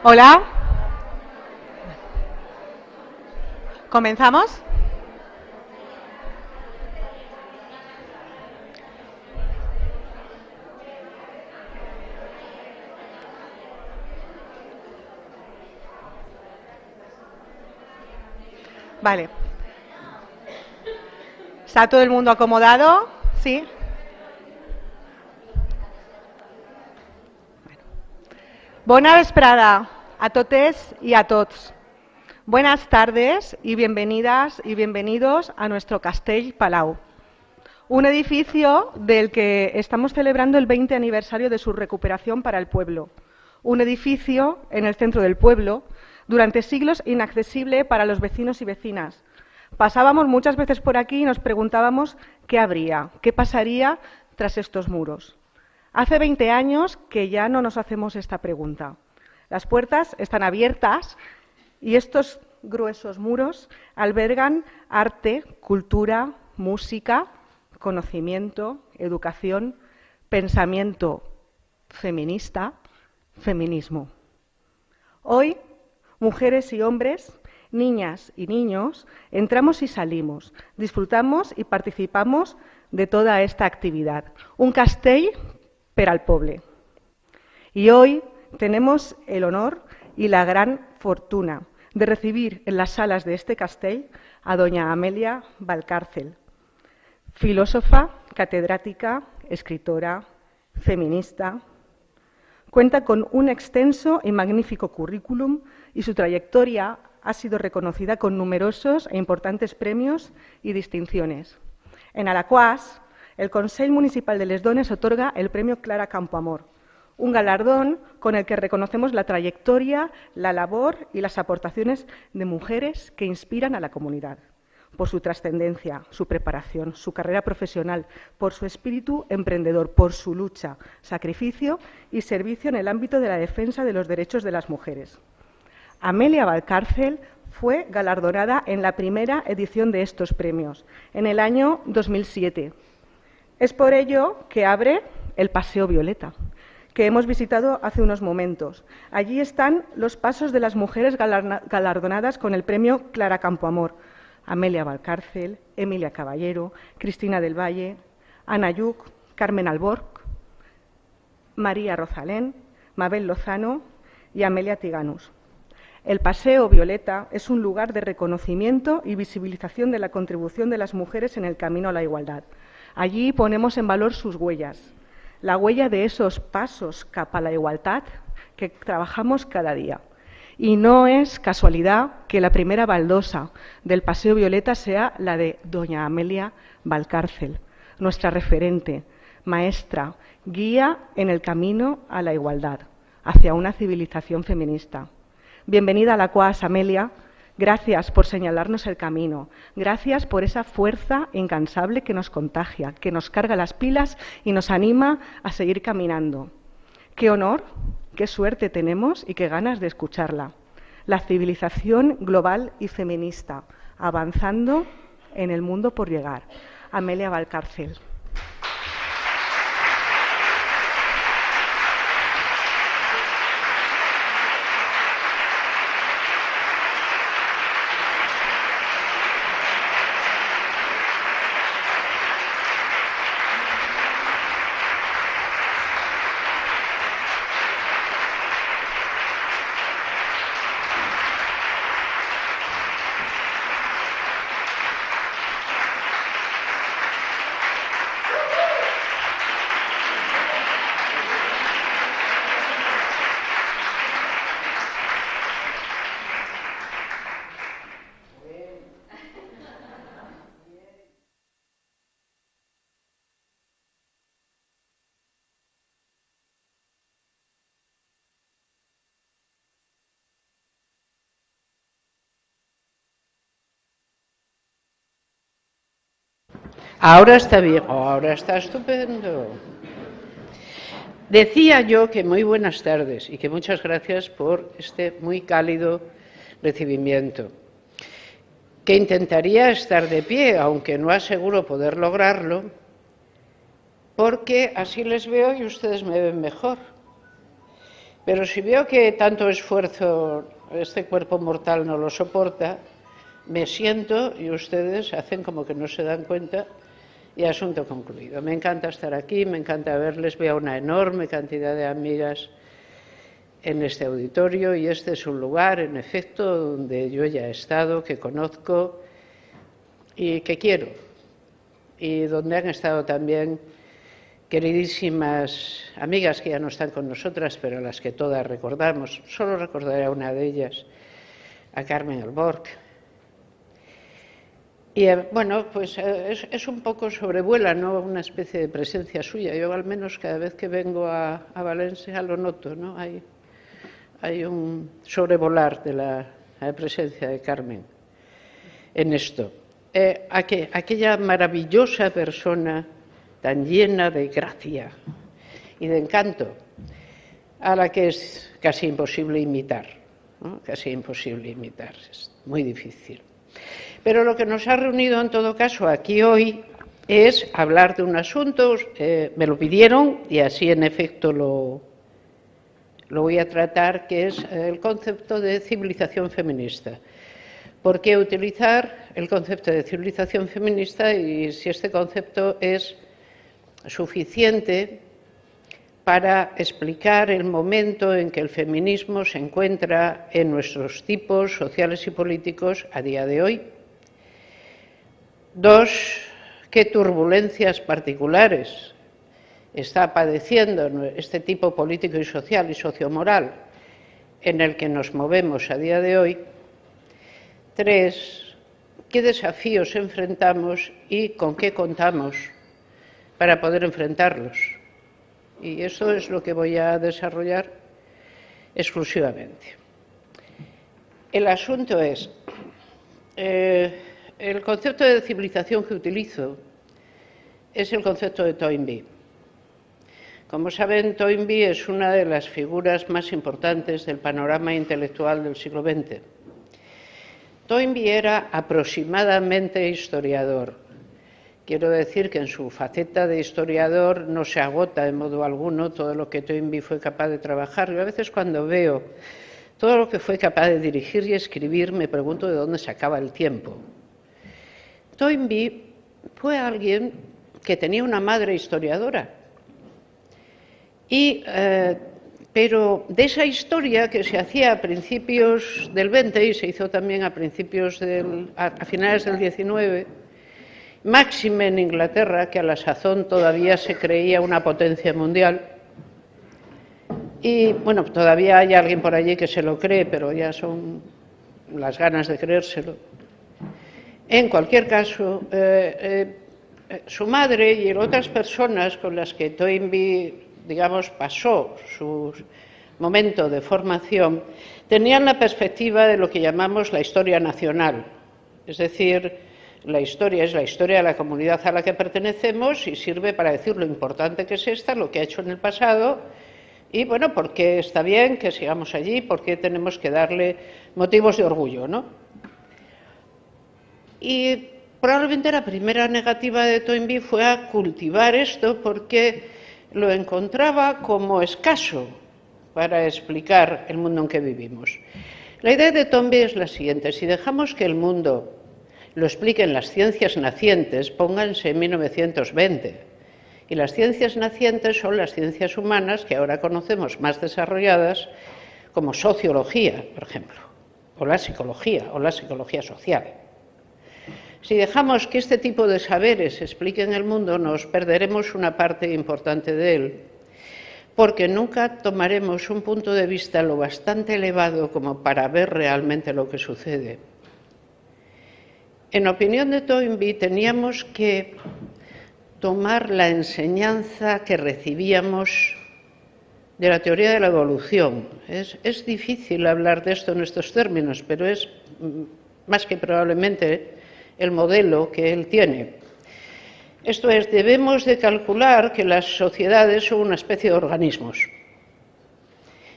Hola. ¿Comenzamos? Vale. ¿Está todo el mundo acomodado? ¿Sí? Bona vesprada a totes y a tots. Buenas tardes y bienvenidas y bienvenidos a nuestro Castell Palau. Un edificio del que estamos celebrando el 20 aniversario de su recuperación para el pueblo. Un edificio en el centro del pueblo, durante siglos inaccesible para los vecinos y vecinas. Pasábamos muchas veces por aquí y nos preguntábamos qué habría, qué pasaría tras estos muros. Hace 20 años que ya no nos hacemos esta pregunta. Las puertas están abiertas y estos gruesos muros albergan arte, cultura, música, conocimiento, educación, pensamiento feminista, feminismo. Hoy, mujeres y hombres, niñas y niños, entramos y salimos, disfrutamos y participamos de toda esta actividad. Un castell per al poble. Y hoy tenemos el honor y la gran fortuna de recibir en las salas de este castell a doña Amelia Valcárcel, filósofa, catedrática, escritora, feminista. Cuenta con un extenso y magnífico currículum y su trayectoria ha sido reconocida con numerosos e importantes premios y distinciones. En Alaquàs, el Consell Municipal de Les Dones otorga el premio Clara Campoamor, un galardón con el que reconocemos la trayectoria, la labor y las aportaciones de mujeres que inspiran a la comunidad, por su trascendencia, su preparación, su carrera profesional, por su espíritu emprendedor, por su lucha, sacrificio y servicio en el ámbito de la defensa de los derechos de las mujeres. Amelia Valcárcel fue galardonada en la primera edición de estos premios, en el año 2007. Es por ello que abre el Paseo Violeta, que hemos visitado hace unos momentos. Allí están los pasos de las mujeres galardonadas con el premio Clara Campoamor: Amelia Valcárcel, Emilia Caballero, Cristina del Valle, Ana Lluch, Carmen Alborch, María Rosalén, Mabel Lozano y Amelia Tiganus. El Paseo Violeta es un lugar de reconocimiento y visibilización de la contribución de las mujeres en el camino a la igualdad. Allí ponemos en valor sus huellas, la huella de esos pasos cap a la igualdad que trabajamos cada día. Y no es casualidad que la primera baldosa del Paseo Violeta sea la de doña Amelia Valcárcel, nuestra referente, maestra, guía en el camino a la igualdad, hacia una civilización feminista. Bienvenida a Alaquàs, Amelia. Gracias por señalarnos el camino. Gracias por esa fuerza incansable que nos contagia, que nos carga las pilas y nos anima a seguir caminando. Qué honor, qué suerte tenemos y qué ganas de escucharla. La civilización global y feminista, avanzando en el mundo por llegar. Amelia Valcárcel. Ahora está bien, ahora está estupendo. Decía yo que muy buenas tardes y que muchas gracias por este muy cálido recibimiento. Que intentaría estar de pie, aunque no aseguro poder lograrlo, porque así les veo y ustedes me ven mejor. Pero si veo que tanto esfuerzo este cuerpo mortal no lo soporta, me siento y ustedes hacen como que no se dan cuenta y asunto concluido. Me encanta estar aquí, me encanta verles, veo una enorme cantidad de amigas en este auditorio y este es un lugar, en efecto, donde yo ya he estado, que conozco y que quiero, y donde han estado también queridísimas amigas que ya no están con nosotras, pero a las que todas recordamos. Solo recordaré a una de ellas, a Carmen Alborg. Y bueno, pues es un poco sobrevuela, ¿no?, una especie de presencia suya. Yo al menos cada vez que vengo a Valencia lo noto, ¿no? Hay un sobrevolar de la presencia de Carmen en esto. Aquella maravillosa persona tan llena de gracia y de encanto, a la que es casi imposible imitar, ¿no? Casi imposible imitar, es muy difícil. Pero lo que nos ha reunido en todo caso aquí hoy es hablar de un asunto, me lo pidieron y así en efecto lo voy a tratar, que es el concepto de civilización feminista. ¿Por qué utilizar el concepto de civilización feminista y si este concepto es suficiente para explicar el momento en que el feminismo se encuentra en nuestros tipos sociales y políticos a día de hoy? Dos, ¿qué turbulencias particulares está padeciendo este tipo político y social y sociomoral en el que nos movemos a día de hoy? Tres, ¿qué desafíos enfrentamos y con qué contamos para poder enfrentarlos? Y eso es lo que voy a desarrollar exclusivamente. El asunto es, el concepto de civilización que utilizo es el concepto de Toynbee. Como saben, Toynbee es una de las figuras más importantes del panorama intelectual del siglo XX. Toynbee era aproximadamente historiador. Quiero decir que en su faceta de historiador no se agota de modo alguno todo lo que Toynbee fue capaz de trabajar. Yo a veces cuando veo todo lo que fue capaz de dirigir y escribir me pregunto de dónde sacaba el tiempo. Toynbee fue alguien que tenía una madre historiadora, pero de esa historia que se hacía a principios del XX y se hizo también a finales del XIX, máxime en Inglaterra, que a la sazón todavía se creía una potencia mundial, y bueno, todavía hay alguien por allí que se lo cree, pero ya son las ganas de creérselo. En cualquier caso, su madre y otras personas con las que Toynbee, digamos, pasó su momento de formación, tenían la perspectiva de lo que llamamos la historia nacional. Es decir, la historia es la historia de la comunidad a la que pertenecemos y sirve para decir lo importante que es esta, lo que ha hecho en el pasado y, bueno, por qué está bien que sigamos allí, por qué tenemos que darle motivos de orgullo, ¿no? Y probablemente la primera negativa de Toynbee fue a cultivar esto porque lo encontraba como escaso para explicar el mundo en que vivimos. La idea de Toynbee es la siguiente: si dejamos que el mundo lo expliquen las ciencias nacientes, pónganse en 1920. Y las ciencias nacientes son las ciencias humanas que ahora conocemos más desarrolladas como sociología, por ejemplo, o la psicología social. Si dejamos que este tipo de saberes expliquen el mundo, nos perderemos una parte importante de él, porque nunca tomaremos un punto de vista lo bastante elevado como para ver realmente lo que sucede. En opinión de Toynbee, teníamos que tomar la enseñanza que recibíamos de la teoría de la evolución. Es difícil hablar de esto en estos términos, pero es más que probablemente el modelo que él tiene. Esto es, debemos de calcular que las sociedades son una especie de organismos.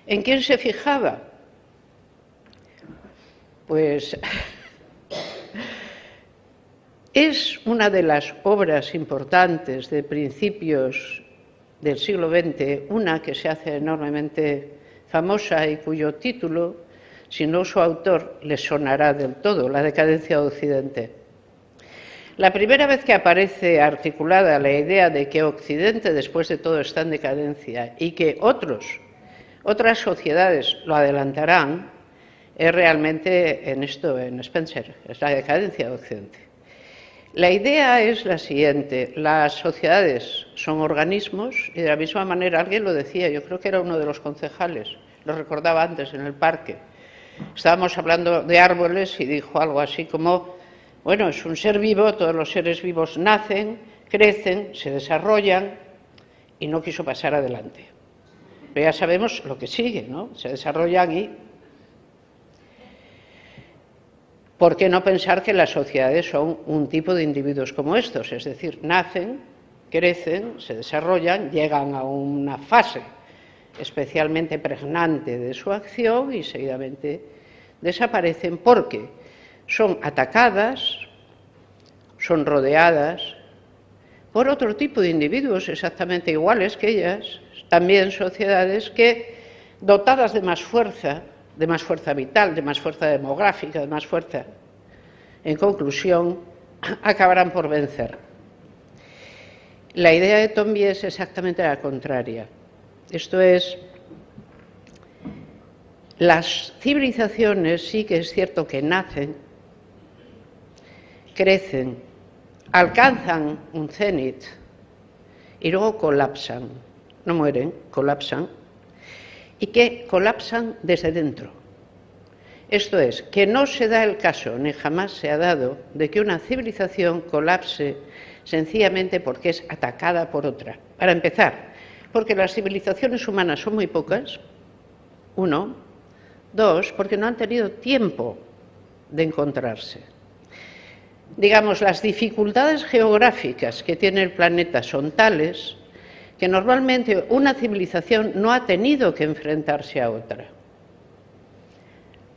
¿En quién se fijaba? Pues es una de las obras importantes de principios del siglo XX, una que se hace enormemente famosa y cuyo título, si no su autor, le sonará del todo, La decadencia de Occidente. La primera vez que aparece articulada la idea de que Occidente, después de todo, está en decadencia y que otras sociedades lo adelantarán, es realmente en Spencer, es la decadencia de Occidente. La idea es la siguiente: las sociedades son organismos y de la misma manera, alguien lo decía, yo creo que era uno de los concejales, lo recordaba antes en el parque, estábamos hablando de árboles y dijo algo así como, bueno, es un ser vivo, todos los seres vivos nacen, crecen, se desarrollan, y no quiso pasar adelante. Pero ya sabemos lo que sigue, ¿no? Se desarrollan y... ¿Por qué no pensar que las sociedades son un tipo de individuos como estos? Es decir, nacen, crecen, se desarrollan, llegan a una fase especialmente pregnante de su acción y seguidamente desaparecen porque son atacadas, son rodeadas por otro tipo de individuos exactamente iguales que ellas, también sociedades que, dotadas de más fuerza vital, de más fuerza demográfica, de más fuerza, en conclusión, acabarán por vencer. La idea de Toynbee es exactamente la contraria. Esto es, las civilizaciones sí que es cierto que nacen, crecen, alcanzan un cenit y luego colapsan, no mueren, colapsan, y que colapsan desde dentro. Esto es, que no se da el caso, ni jamás se ha dado, de que una civilización colapse sencillamente porque es atacada por otra. Para empezar, porque las civilizaciones humanas son muy pocas, uno. Dos, porque no han tenido tiempo de encontrarse. Digamos, las dificultades geográficas que tiene el planeta son tales que normalmente una civilización no ha tenido que enfrentarse a otra.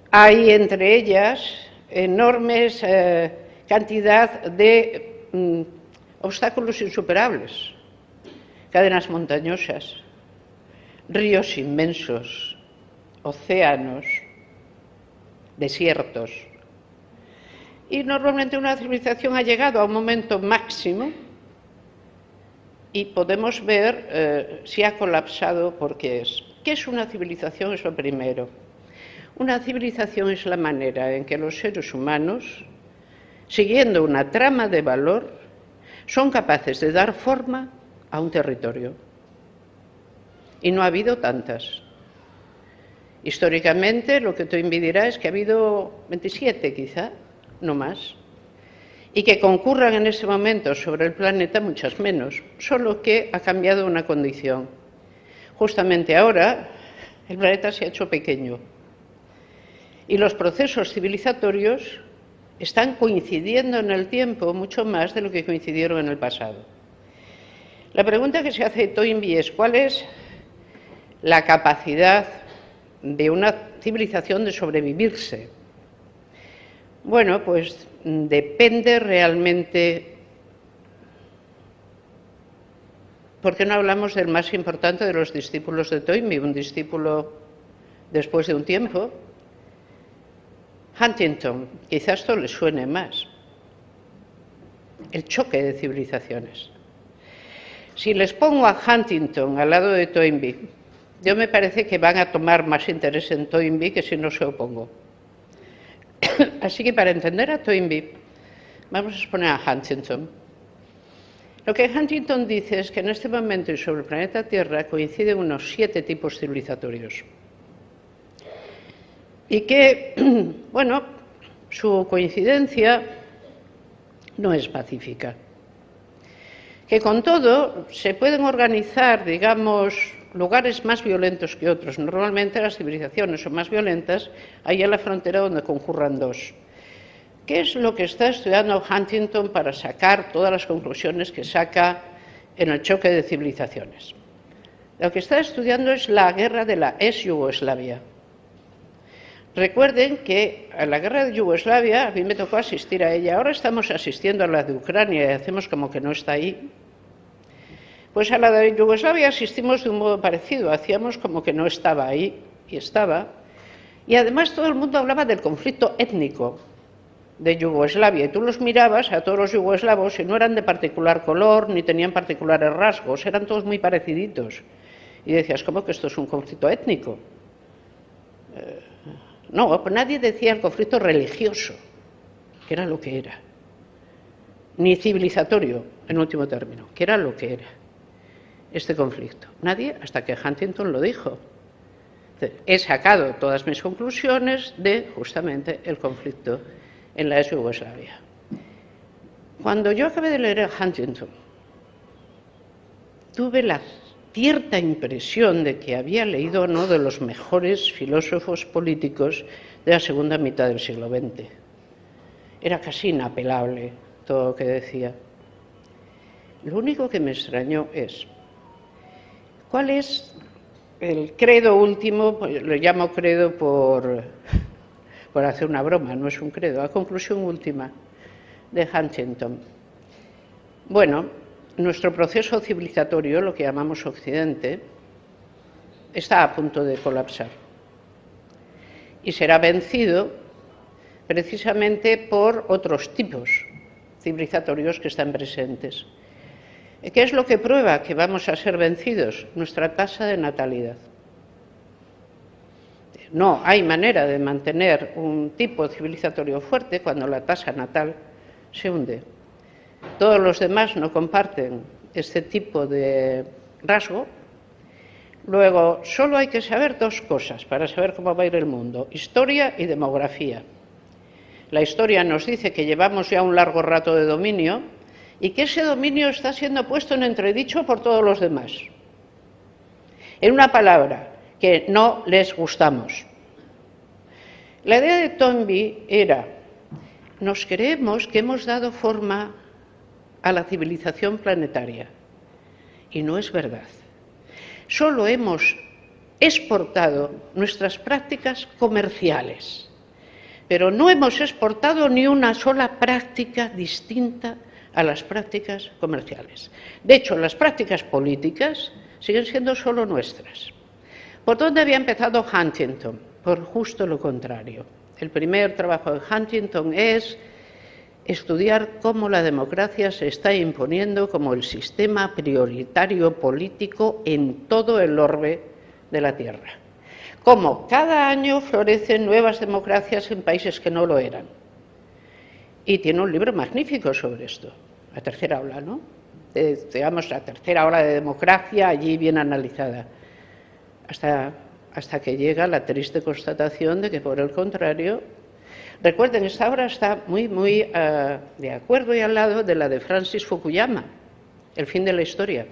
Hay entre ellas enormes cantidad de obstáculos insuperables, cadenas montañosas, ríos inmensos, océanos, desiertos. Y normalmente una civilización ha llegado a un momento máximo y podemos ver si ha colapsado por qué es. ¿Qué es una civilización? Es lo primero. Una civilización es la manera en que los seres humanos, siguiendo una trama de valor, son capaces de dar forma a un territorio. Y no ha habido tantas. Históricamente, lo que Toynbee dirá es que ha habido 27 quizá, no más, y que concurran en ese momento sobre el planeta muchas menos, solo que ha cambiado una condición. Justamente ahora el planeta se ha hecho pequeño y los procesos civilizatorios están coincidiendo en el tiempo mucho más de lo que coincidieron en el pasado. La pregunta que se hace Toynbee es ¿cuál es la capacidad de una civilización de sobrevivirse? Bueno, pues depende realmente. ¿Por qué no hablamos del más importante de los discípulos de Toynbee, un discípulo después de un tiempo? Huntington, quizás esto le suene más. El choque de civilizaciones. Si les pongo a Huntington al lado de Toynbee, yo me parece que van a tomar más interés en Toynbee que si no se opongo. Así que para entender a Toynbee, vamos a exponer a Huntington. Lo que Huntington dice es que en este momento y sobre el planeta Tierra coinciden unos 7 tipos civilizatorios. Y que, bueno, su coincidencia no es pacífica. Que con todo se pueden organizar, digamos, lugares más violentos que otros. Normalmente las civilizaciones son más violentas ahí en la frontera donde concurran dos. ¿Qué es lo que está estudiando Huntington para sacar todas las conclusiones que saca en el choque de civilizaciones? Lo que está estudiando es la guerra de la ex Yugoslavia. Recuerden que a la guerra de Yugoslavia a mí me tocó asistir a ella. Ahora estamos asistiendo a la de Ucrania y hacemos como que no está ahí. Pues a la de Yugoslavia asistimos de un modo parecido, hacíamos como que no estaba ahí, y estaba, y además todo el mundo hablaba del conflicto étnico de Yugoslavia, y tú los mirabas a todos los yugoslavos y no eran de particular color, ni tenían particulares rasgos, eran todos muy pareciditos. Y decías, ¿cómo que esto es un conflicto étnico? No, nadie decía el conflicto religioso, que era lo que era, ni civilizatorio, en último término, que era lo que era este conflicto. Nadie, hasta que Huntington lo dijo. He sacado todas mis conclusiones de justamente el conflicto en la ex Yugoslavia. Cuando yo acabé de leer a Huntington, tuve la cierta impresión de que había leído a uno de los mejores filósofos políticos de la segunda mitad del siglo XX. Era casi inapelable todo lo que decía. Lo único que me extrañó es, ¿cuál es el credo último? Lo llamo credo por hacer una broma, no es un credo, la conclusión última de Huntington. Bueno, nuestro proceso civilizatorio, lo que llamamos Occidente, está a punto de colapsar y será vencido precisamente por otros tipos civilizatorios que están presentes. ¿Qué es lo que prueba que vamos a ser vencidos? Nuestra tasa de natalidad. No hay manera de mantener un tipo civilizatorio fuerte cuando la tasa natal se hunde. Todos los demás no comparten este tipo de rasgo. Luego, solo hay que saber dos cosas para saber cómo va a ir el mundo: historia y demografía. La historia nos dice que llevamos ya un largo rato de dominio y que ese dominio está siendo puesto en entredicho por todos los demás. En una palabra, que no les gustamos. La idea de Toynbee era, nos creemos que hemos dado forma a la civilización planetaria, y no es verdad. Solo hemos exportado nuestras prácticas comerciales, pero no hemos exportado ni una sola práctica distinta a las prácticas comerciales. De hecho, las prácticas políticas siguen siendo solo nuestras. ¿Por dónde había empezado Huntington? Por justo lo contrario. El primer trabajo de Huntington es estudiar cómo la democracia se está imponiendo como el sistema prioritario político en todo el orbe de la Tierra. Cómo cada año florecen nuevas democracias en países que no lo eran. Y tiene un libro magnífico sobre esto, La tercera ola, ¿no? Digamos, la tercera ola de democracia, allí bien analizada. Hasta que llega la triste constatación de que, por el contrario, recuerden, esta obra está muy de acuerdo y al lado de la de Francis Fukuyama, El fin de la historia.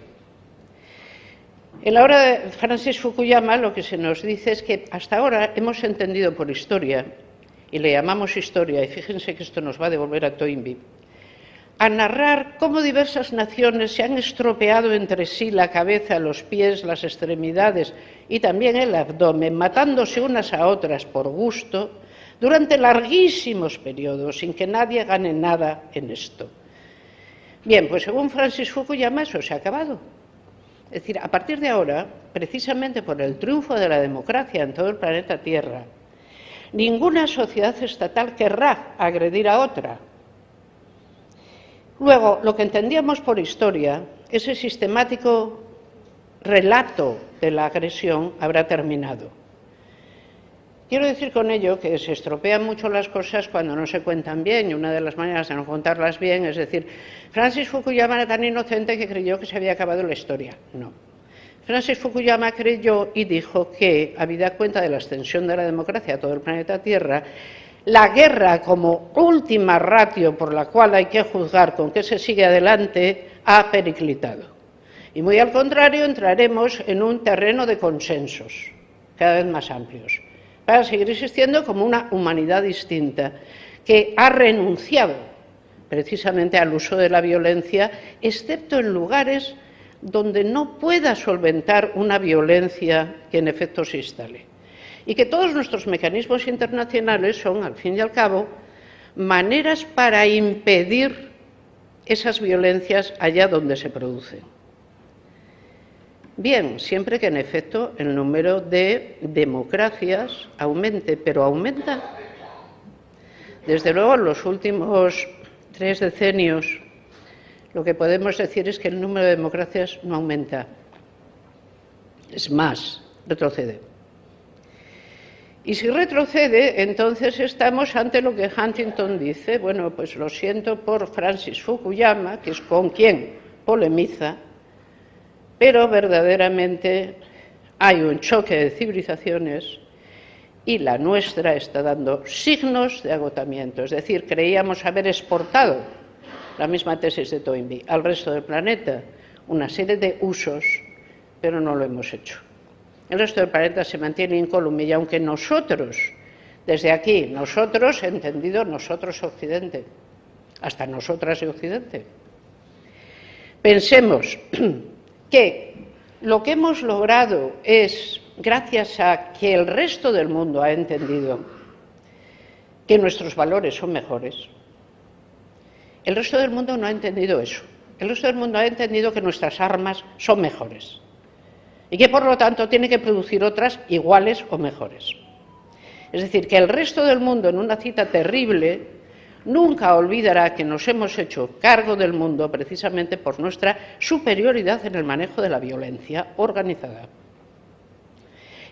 En la obra de Francis Fukuyama lo que se nos dice es que hasta ahora hemos entendido por historia, y le llamamos historia, y fíjense que esto nos va a devolver a Toynbee, a narrar cómo diversas naciones se han estropeado entre sí la cabeza, los pies, las extremidades y también el abdomen, matándose unas a otras por gusto, durante larguísimos periodos, sin que nadie gane nada en esto. Bien, pues según Francis Fukuyama eso se ha acabado. Es decir, a partir de ahora, precisamente por el triunfo de la democracia en todo el planeta Tierra, ninguna sociedad estatal querrá agredir a otra. Luego, lo que entendíamos por historia, ese sistemático relato de la agresión habrá terminado. Quiero decir con ello que se estropean mucho las cosas cuando no se cuentan bien, y una de las maneras de no contarlas bien es decir, Francis Fukuyama era tan inocente que creyó que se había acabado la historia. No. Francis Fukuyama creyó y dijo que, habida cuenta de la extensión de la democracia a todo el planeta Tierra, la guerra como última ratio por la cual hay que juzgar con qué se sigue adelante ha periclitado. Y muy al contrario, entraremos en un terreno de consensos cada vez más amplios, para seguir existiendo como una humanidad distinta, que ha renunciado precisamente al uso de la violencia, excepto en lugares donde no pueda solventar una violencia que en efecto se instale. Y que todos nuestros mecanismos internacionales son, al fin y al cabo, maneras para impedir esas violencias allá donde se producen. Bien, siempre que en efecto el número de democracias aumente, pero aumenta. Desde luego, en los últimos 3 decenios, lo que podemos decir es que el número de democracias no aumenta. Es más, retrocede. Y si retrocede, entonces estamos ante lo que Huntington dice, bueno, pues lo siento por Francis Fukuyama, que es con quien polemiza, pero verdaderamente hay un choque de civilizaciones y la nuestra está dando signos de agotamiento. Es decir, creíamos haber exportado la misma tesis de Toynbee al resto del planeta, una serie de usos, pero no lo hemos hecho. El resto del planeta se mantiene incólume y aunque nosotros, desde aquí, nosotros, entendido nosotros Occidente, hasta nosotras y Occidente, pensemos que lo que hemos logrado es gracias a que el resto del mundo ha entendido que nuestros valores son mejores. El resto del mundo no ha entendido eso. El resto del mundo ha entendido que nuestras armas son mejores y que por lo tanto tiene que producir otras iguales o mejores. Es decir, que el resto del mundo, en una cita terrible, nunca olvidará que nos hemos hecho cargo del mundo precisamente por nuestra superioridad en el manejo de la violencia organizada.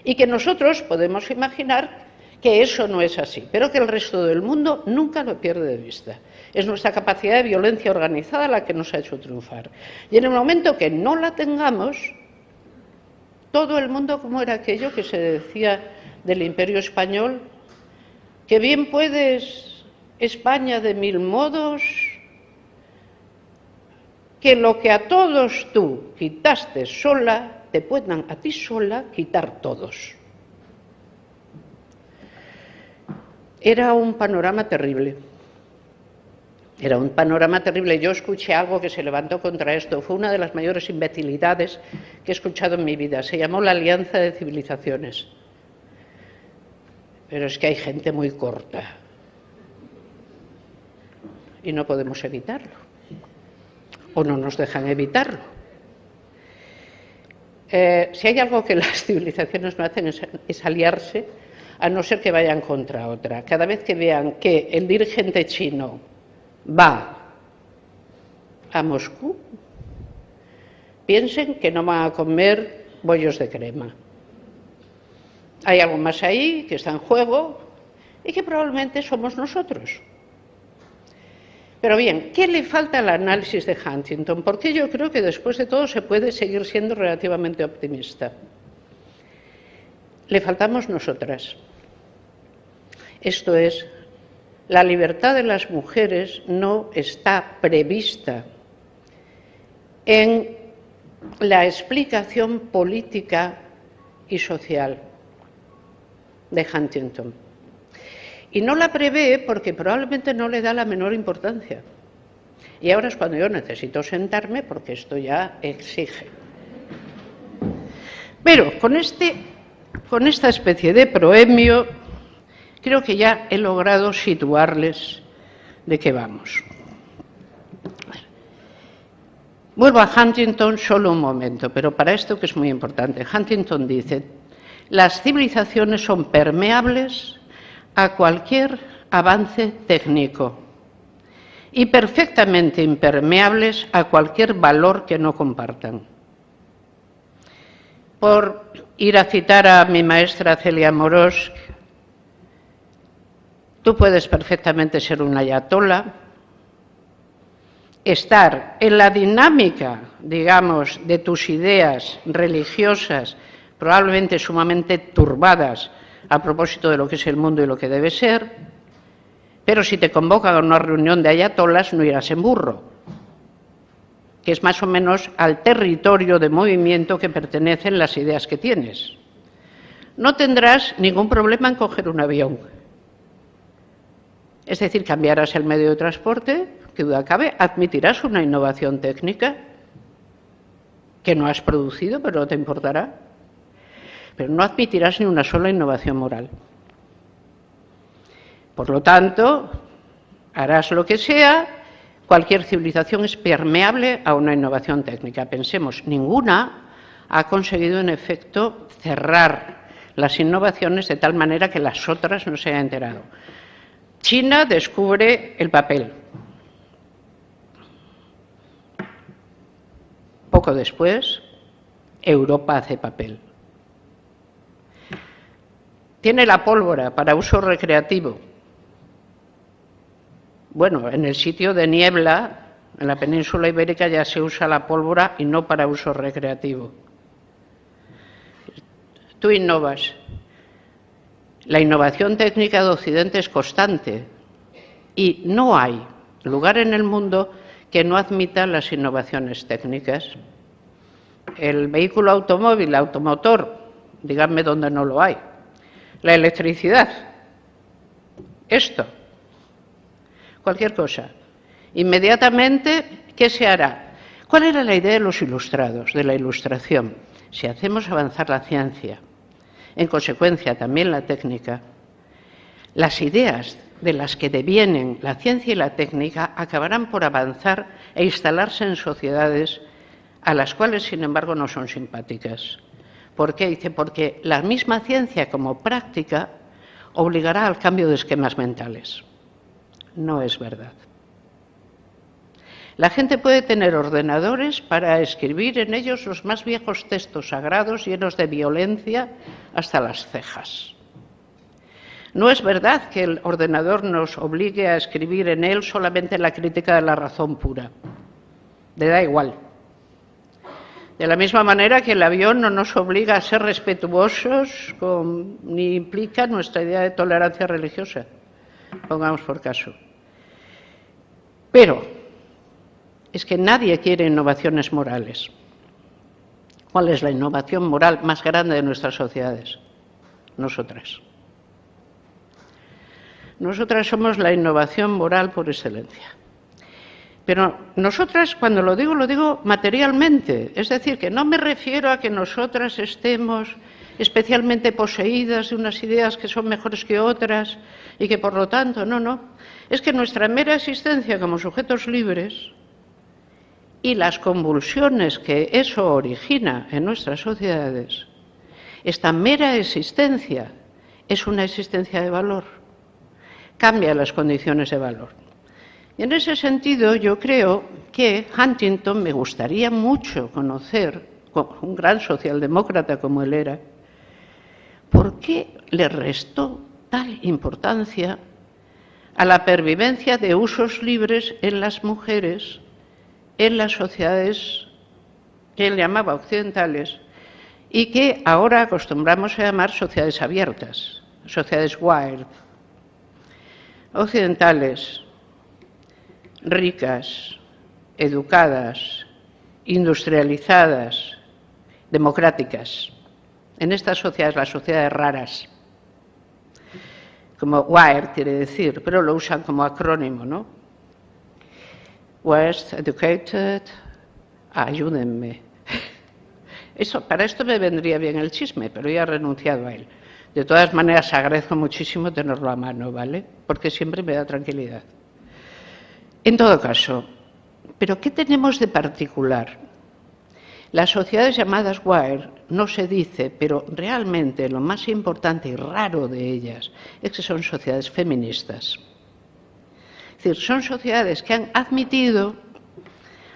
Y que nosotros podemos imaginar que eso no es así, pero que el resto del mundo nunca lo pierde de vista. Es nuestra capacidad de violencia organizada la que nos ha hecho triunfar. Y en el momento que no la tengamos, todo el mundo, como era aquello que se decía del Imperio Español, que bien puedes España de 1000 modos, que lo que a todos tú quitaste sola, te puedan a ti sola quitar todos. Era un panorama terrible. Era un panorama terrible. Yo escuché algo que se levantó contra esto. Fue una de las mayores imbecilidades que he escuchado en mi vida. Se llamó la Alianza de Civilizaciones. Pero es que hay gente muy corta. Y no podemos evitarlo. O no nos dejan evitarlo. Si hay algo que las civilizaciones no hacen es aliarse, a no ser que vayan contra otra. Cada vez que vean que el dirigente chino va a Moscú, piensen que no van a comer bollos de crema. Hay algo más ahí que está en juego y que probablemente somos nosotros. Pero bien, ¿qué le falta al análisis de Huntington? Porque yo creo que después de todo se puede seguir siendo relativamente optimista. Le faltamos nosotras. Esto es, la libertad de las mujeres no está prevista en la explicación política y social de Huntington. Y no la prevé porque probablemente no le da la menor importancia. Y ahora es cuando yo necesito sentarme porque esto ya exige. Pero con esta especie de proemio, creo que ya he logrado situarles de qué vamos. Vuelvo a Huntington solo un momento, pero para esto que es muy importante. Huntington dice, las civilizaciones son permeables a cualquier avance técnico y perfectamente impermeables a cualquier valor que no compartan. Por ir a citar a mi maestra Celia Morós, tú puedes perfectamente ser un ayatolá, estar en la dinámica, digamos, de tus ideas religiosas, probablemente sumamente turbadas a propósito de lo que es el mundo y lo que debe ser, pero si te convocan a una reunión de ayatolas no irás en burro, que es más o menos al territorio de movimiento que pertenecen las ideas que tienes. No tendrás ningún problema en coger un avión. Es decir, cambiarás el medio de transporte, que duda cabe, admitirás una innovación técnica que no has producido, pero no te importará. Pero no admitirás ni una sola innovación moral. Por lo tanto, harás lo que sea, cualquier civilización es permeable a una innovación técnica. Pensemos, ninguna ha conseguido en efecto cerrar las innovaciones de tal manera que las otras no se hayan enterado. China descubre el papel. Poco después, Europa hace papel. Tiene la pólvora para uso recreativo. Bueno, en el sitio de Niebla, en la península ibérica, ya se usa la pólvora y no para uso recreativo. Tú innovas. La innovación técnica de Occidente es constante y no hay lugar en el mundo que no admita las innovaciones técnicas. El vehículo automóvil, automotor, díganme dónde no lo hay. La electricidad, esto, cualquier cosa. Inmediatamente, ¿qué se hará? ¿Cuál era la idea de los ilustrados, de la ilustración? Si hacemos avanzar la ciencia, en consecuencia también la técnica, las ideas de las que devienen la ciencia y la técnica acabarán por avanzar e instalarse en sociedades a las cuales, sin embargo, no son simpáticas. ¿Por qué? Dice, porque la misma ciencia como práctica obligará al cambio de esquemas mentales. No es verdad. La gente puede tener ordenadores para escribir en ellos los más viejos textos sagrados llenos de violencia hasta las cejas. No es verdad que el ordenador nos obligue a escribir en él solamente la crítica de la razón pura. Le da igual. De la misma manera que el avión no nos obliga a ser respetuosos ni implica nuestra idea de tolerancia religiosa, pongamos por caso. Pero es que nadie quiere innovaciones morales. ¿Cuál es la innovación moral más grande de nuestras sociedades? Nosotras. Nosotras somos la innovación moral por excelencia. Pero nosotras, cuando lo digo materialmente, es decir, que no me refiero a que nosotras estemos especialmente poseídas de unas ideas que son mejores que otras y que por lo tanto, no, es que nuestra mera existencia como sujetos libres y las convulsiones que eso origina en nuestras sociedades, esta mera existencia es una existencia de valor, cambia las condiciones de valor. Y en ese sentido yo creo que Huntington, me gustaría mucho conocer, un gran socialdemócrata como él era, ¿por qué le restó tal importancia a la pervivencia de usos libres en las mujeres en las sociedades que él llamaba occidentales y que ahora acostumbramos a llamar sociedades abiertas, sociedades wired, occidentales, ricas, educadas, industrializadas, democráticas? En estas sociedades, las sociedades raras, como WIRE quiere decir, pero lo usan como acrónimo, ¿no? West Educated, ayúdenme. Para esto me vendría bien el chisme, pero ya he renunciado a él. De todas maneras, agradezco muchísimo tenerlo a mano, ¿vale? Porque siempre me da tranquilidad. En todo caso, ¿pero qué tenemos de particular? Las sociedades llamadas WIRE no se dice, pero realmente lo más importante y raro de ellas es que son sociedades feministas. Es decir, son sociedades que han admitido,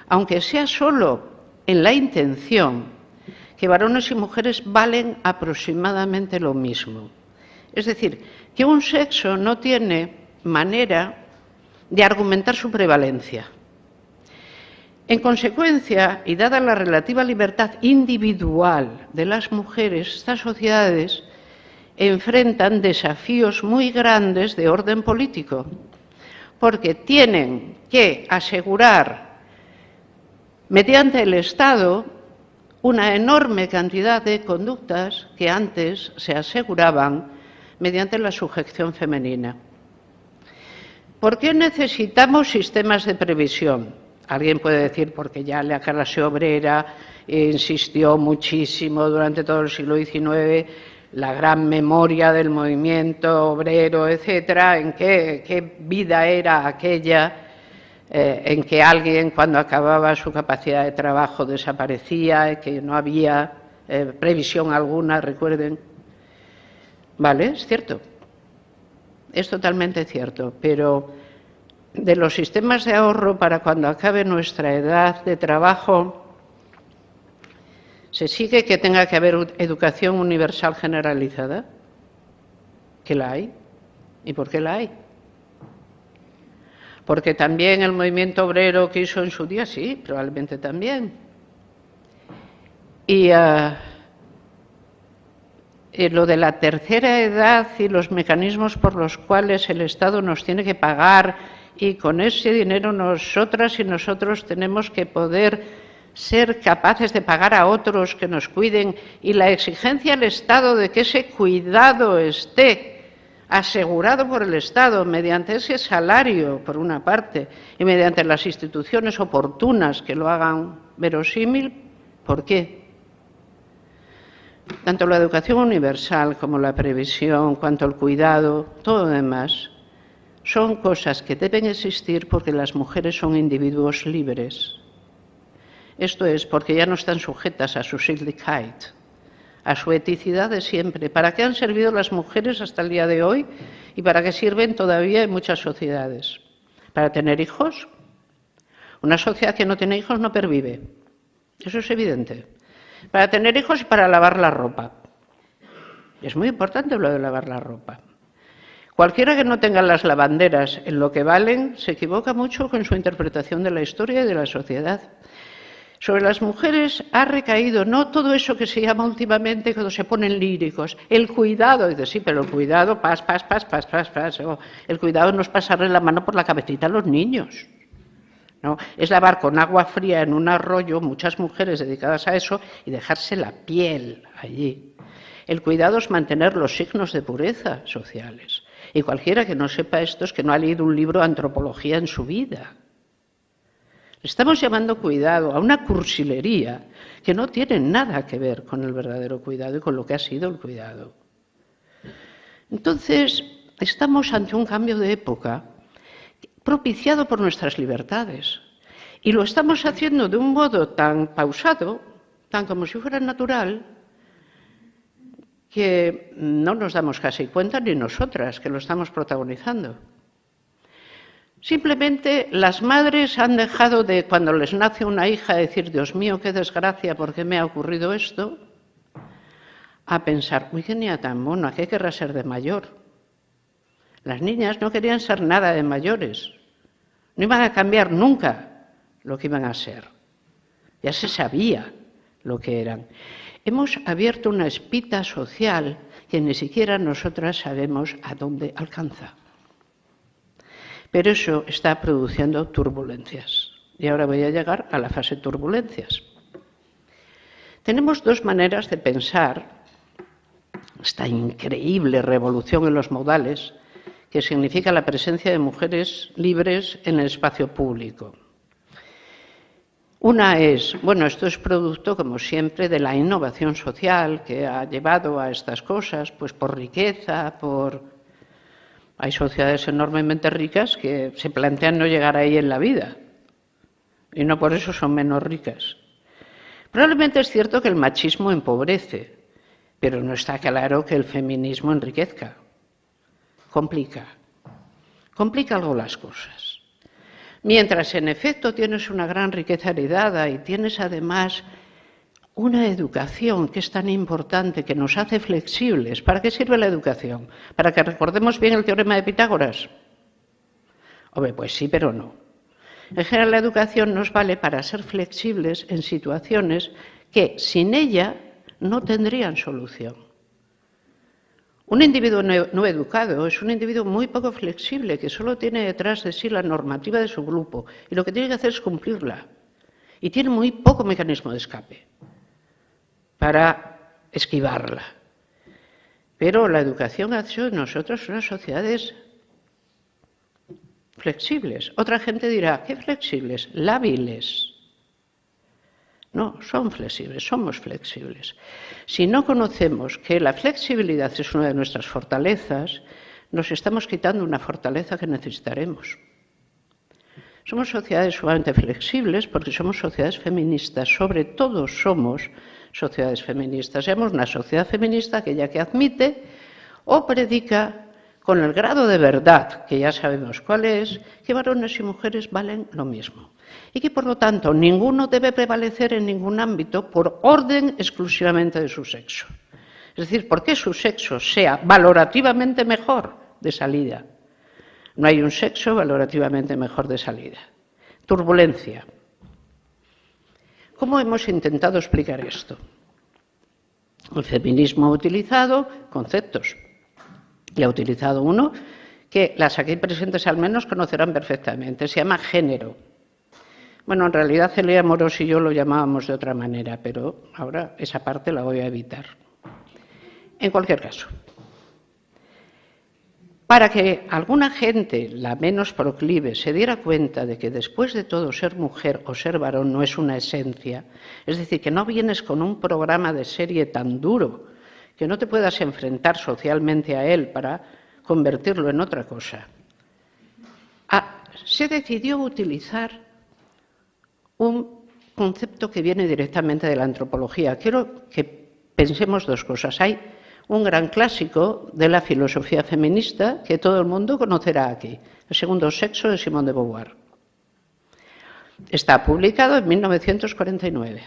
aunque sea solo en la intención, que varones y mujeres valen aproximadamente lo mismo. Es decir, que un sexo no tiene manera de argumentar su prevalencia. En consecuencia, y dada la relativa libertad individual de las mujeres, estas sociedades enfrentan desafíos muy grandes de orden político, porque tienen que asegurar, mediante el Estado, una enorme cantidad de conductas que antes se aseguraban mediante la sujeción femenina. ¿Por qué necesitamos sistemas de previsión? Alguien puede decir, porque ya la clase obrera insistió muchísimo durante todo el siglo XIX, la gran memoria del movimiento obrero, etcétera, en qué vida era aquella en que alguien, cuando acababa su capacidad de trabajo, desaparecía, que no había previsión alguna, recuerden. Vale, es cierto. Es totalmente cierto, pero de los sistemas de ahorro para cuando acabe nuestra edad de trabajo, ¿se sigue que tenga que haber educación universal generalizada? ¿Que la hay? ¿Y por qué la hay? Porque también el movimiento obrero quiso en su día, sí, probablemente también. Y lo de la tercera edad y los mecanismos por los cuales el Estado nos tiene que pagar y con ese dinero nosotras y nosotros tenemos que poder ser capaces de pagar a otros que nos cuiden y la exigencia al Estado de que ese cuidado esté asegurado por el Estado mediante ese salario, por una parte, y mediante las instituciones oportunas que lo hagan verosímil, ¿por qué? Tanto la educación universal como la previsión, cuanto el cuidado, todo lo demás, son cosas que deben existir porque las mujeres son individuos libres. Esto es, porque ya no están sujetas a su Sittlichkeit, a su eticidad de siempre. ¿Para qué han servido las mujeres hasta el día de hoy y para qué sirven todavía en muchas sociedades? ¿Para tener hijos? Una sociedad que no tiene hijos no pervive. Eso es evidente. Para tener hijos y para lavar la ropa. Es muy importante lo de lavar la ropa. Cualquiera que no tenga las lavanderas en lo que valen se equivoca mucho con su interpretación de la historia y de la sociedad. Sobre las mujeres ha recaído no todo eso que se llama últimamente cuando se ponen líricos, el cuidado. Dice, sí, pero el cuidado, el cuidado no es pasarle la mano por la cabecita a los niños. ¿No? Es lavar con agua fría en un arroyo, muchas mujeres dedicadas a eso, y dejarse la piel allí. El cuidado es mantener los signos de pureza sociales. Y cualquiera que no sepa esto es que no ha leído un libro de antropología en su vida. Estamos llamando cuidado a una cursilería que no tiene nada que ver con el verdadero cuidado y con lo que ha sido el cuidado. Entonces, estamos ante un cambio de época propiciado por nuestras libertades. Y lo estamos haciendo de un modo tan pausado, tan como si fuera natural, que no nos damos casi cuenta ni nosotras que lo estamos protagonizando. Simplemente las madres han dejado de, cuando les nace una hija, decir, Dios mío, qué desgracia, ¿por qué me ha ocurrido esto? A pensar, uy, qué niña tan mona, ¿qué querrá ser de mayor? Las niñas no querían ser nada de mayores. No iban a cambiar nunca lo que iban a ser. Ya se sabía lo que eran. Hemos abierto una espita social que ni siquiera nosotras sabemos a dónde alcanza. Pero eso está produciendo turbulencias. Y ahora voy a llegar a la fase turbulencias. Tenemos dos maneras de pensar esta increíble revolución en los modales que significa la presencia de mujeres libres en el espacio público. Una es, bueno, esto es producto, como siempre, de la innovación social que ha llevado a estas cosas, pues por riqueza, Hay sociedades enormemente ricas que se plantean no llegar ahí en la vida, y no por eso son menos ricas. Probablemente es cierto que el machismo empobrece, pero no está claro que el feminismo enriquezca. Complica algo las cosas. Mientras, en efecto, tienes una gran riqueza heredada y tienes además una educación que es tan importante, que nos hace flexibles. ¿Para qué sirve la educación? ¿Para que recordemos bien el teorema de Pitágoras? Hombre, pues sí, pero no. En general, la educación nos vale para ser flexibles en situaciones que sin ella no tendrían solución. Un individuo no educado es un individuo muy poco flexible, que solo tiene detrás de sí la normativa de su grupo y lo que tiene que hacer es cumplirla. Y tiene muy poco mecanismo de escape para esquivarla. Pero la educación ha hecho de nosotros unas sociedades flexibles. Otra gente dirá, ¿qué flexibles? Lábiles. No, son flexibles, somos flexibles. Si no conocemos que la flexibilidad es una de nuestras fortalezas, nos estamos quitando una fortaleza que necesitaremos. Somos sociedades sumamente flexibles porque somos sociedades feministas, sobre todo somos sociedades feministas. Seamos una sociedad feminista aquella que admite o predica con el grado de verdad, que ya sabemos cuál es, que varones y mujeres valen lo mismo. Y que, por lo tanto, ninguno debe prevalecer en ningún ámbito por orden exclusivamente de su sexo. Es decir, porque su sexo sea valorativamente mejor de salida. No hay un sexo valorativamente mejor de salida. Turbulencia. ¿Cómo hemos intentado explicar esto? El feminismo ha utilizado conceptos. Y ha utilizado uno que las aquí presentes al menos conocerán perfectamente. Se llama género. Bueno, en realidad Celia Moros y yo lo llamábamos de otra manera, pero ahora esa parte la voy a evitar. En cualquier caso, para que alguna gente, la menos proclive, se diera cuenta de que después de todo ser mujer o ser varón no es una esencia, es decir, que no vienes con un programa de serie tan duro que no te puedas enfrentar socialmente a él para convertirlo en otra cosa, se decidió utilizar un concepto que viene directamente de la antropología. Quiero que pensemos dos cosas. Hay un gran clásico de la filosofía feminista que todo el mundo conocerá aquí, El segundo sexo de Simone de Beauvoir. Está publicado en 1949.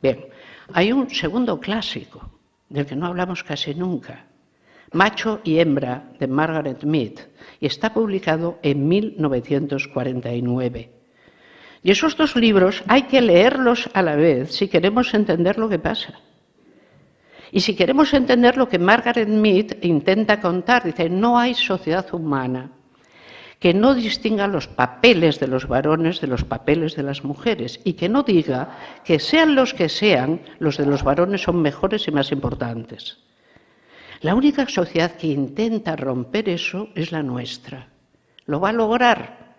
Bien, hay un segundo clásico del que no hablamos casi nunca, Macho y hembra, de Margaret Mead, y está publicado en 1949. Y esos dos libros hay que leerlos a la vez si queremos entender lo que pasa. Y si queremos entender lo que Margaret Mead intenta contar, dice, no hay sociedad humana que no distinga los papeles de los varones de los papeles de las mujeres y que no diga que sean, los de los varones son mejores y más importantes. La única sociedad que intenta romper eso es la nuestra. ¿Lo va a lograr?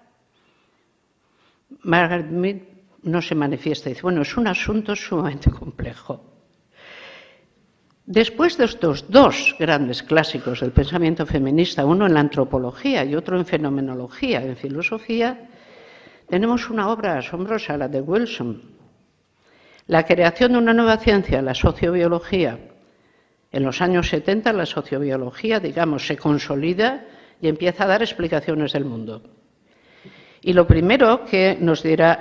Margaret Mead no se manifiesta. Dice, bueno, es un asunto sumamente complejo. Después de estos dos grandes clásicos del pensamiento feminista, uno en la antropología y otro en fenomenología, en filosofía, tenemos una obra asombrosa, la de Wilson. La creación de una nueva ciencia, la sociobiología. En los años 70 la sociobiología, digamos, se consolida y empieza a dar explicaciones del mundo. Y lo primero que nos dirá,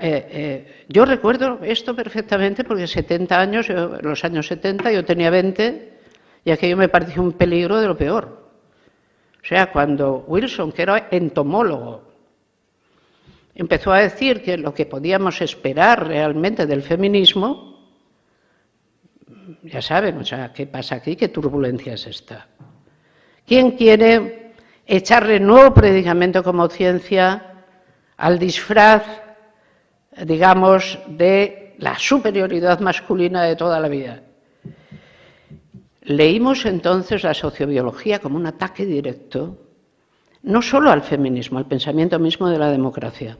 yo recuerdo esto perfectamente porque 70 años, en los años 70 yo tenía 20 y aquello me pareció un peligro de lo peor. O sea, cuando Wilson, que era entomólogo, empezó a decir que lo que podíamos esperar realmente del feminismo, ya saben, o sea, ¿qué pasa aquí? ¿Qué turbulencia es esta? ¿Quién quiere echarle nuevo predicamento como ciencia al disfraz, digamos, de la superioridad masculina de toda la vida? Leímos entonces la sociobiología como un ataque directo, no solo al feminismo, al pensamiento mismo de la democracia.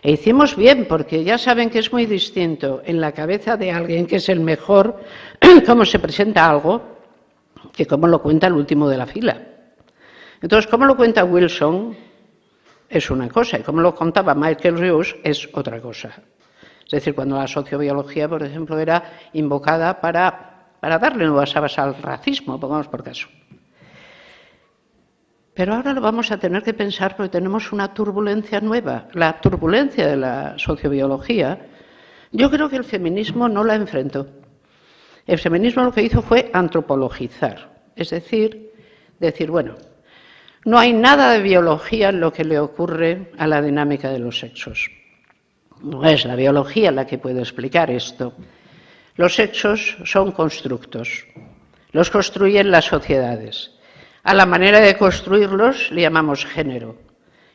E hicimos bien, porque ya saben que es muy distinto en la cabeza de alguien que es el mejor, cómo se presenta algo, que cómo lo cuenta el último de la fila. Entonces, cómo lo cuenta Wilson es una cosa, y como lo contaba Michael Ruse es otra cosa. Es decir, cuando la sociobiología, por ejemplo, era invocada para darle nuevas alas al racismo, pongamos por caso. Pero ahora lo vamos a tener que pensar porque tenemos una turbulencia nueva, la turbulencia de la sociobiología. Yo creo que el feminismo no la enfrentó. El feminismo lo que hizo fue antropologizar, es decir, bueno, no hay nada de biología en lo que le ocurre a la dinámica de los sexos. No es la biología la que puede explicar esto. Los sexos son constructos, los construyen las sociedades. A la manera de construirlos le llamamos género.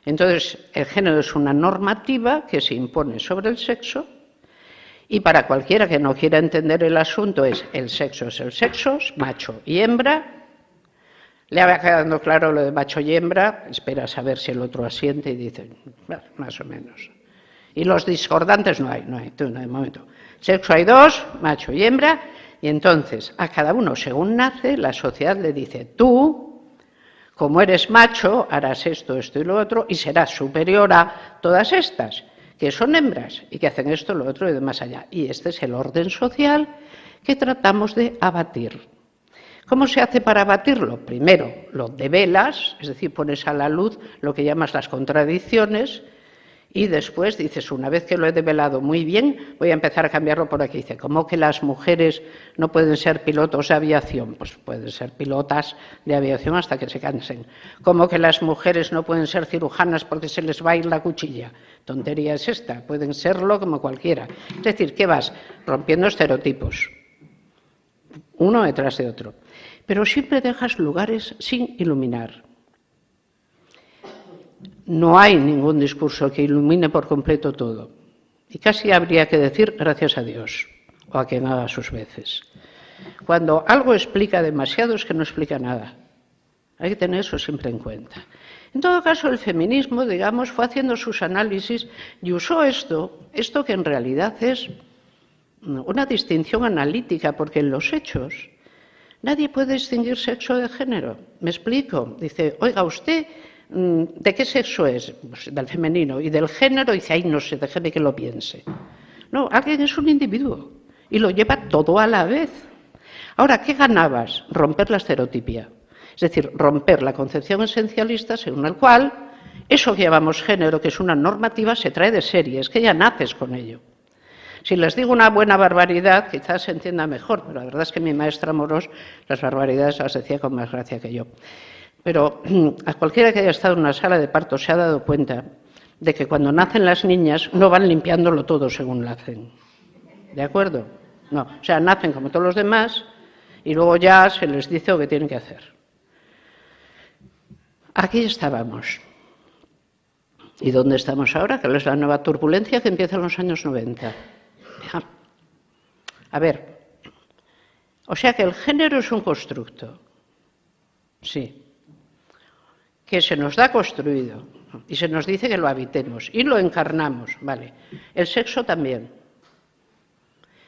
Entonces, el género es una normativa que se impone sobre el sexo y para cualquiera que no quiera entender el asunto es el sexo, macho y hembra. Le va quedando claro lo de macho y hembra, espera a saber si el otro asiente y dice, bueno, más o menos. Y los discordantes no hay, de momento. Sexo hay dos, macho y hembra, y entonces a cada uno según nace, la sociedad le dice, tú, como eres macho, harás esto, esto y lo otro, y serás superior a todas estas, que son hembras y que hacen esto, lo otro y de más allá. Y este es el orden social que tratamos de abatir. ¿Cómo se hace para abatirlo? Primero, lo develas, es decir, pones a la luz lo que llamas las contradicciones, y después dices, una vez que lo he develado muy bien, voy a empezar a cambiarlo por aquí. Dice, ¿cómo que las mujeres no pueden ser pilotos de aviación? Pues pueden ser pilotas de aviación hasta que se cansen. ¿Cómo que las mujeres no pueden ser cirujanas porque se les va a ir la cuchilla? Tontería es esta, pueden serlo como cualquiera. Es decir, ¿qué vas? Rompiendo estereotipos, uno detrás de otro. Pero siempre dejas lugares sin iluminar. No hay ningún discurso que ilumine por completo todo. Y casi habría que decir gracias a Dios, o a quien haga sus veces. Cuando algo explica demasiado es que no explica nada. Hay que tener eso siempre en cuenta. En todo caso, el feminismo, digamos, fue haciendo sus análisis y usó esto que en realidad es una distinción analítica, porque en los hechos nadie puede distinguir sexo de género. Me explico. Dice, oiga, usted, ¿de qué sexo es? Pues del femenino. Y del género, dice, ay, no sé, déjeme que lo piense. No, alguien es un individuo y lo lleva todo a la vez. Ahora, ¿qué ganabas? Romper la estereotipia. Es decir, romper la concepción esencialista según la cual eso que llamamos género, que es una normativa, se trae de serie, es que ya naces con ello. Si les digo una buena barbaridad, quizás se entienda mejor, pero la verdad es que mi maestra Morós las barbaridades las decía con más gracia que yo. Pero a cualquiera que haya estado en una sala de parto se ha dado cuenta de que cuando nacen las niñas no van limpiándolo todo según nacen. ¿De acuerdo? No, o sea, nacen como todos los demás y luego ya se les dice lo que tienen que hacer. Aquí estábamos. ¿Y dónde estamos ahora? Que es la nueva turbulencia que empieza en los años 90. A ver, o sea que el género es un constructo, sí, que se nos da construido y se nos dice que lo habitemos y lo encarnamos, vale. El sexo también.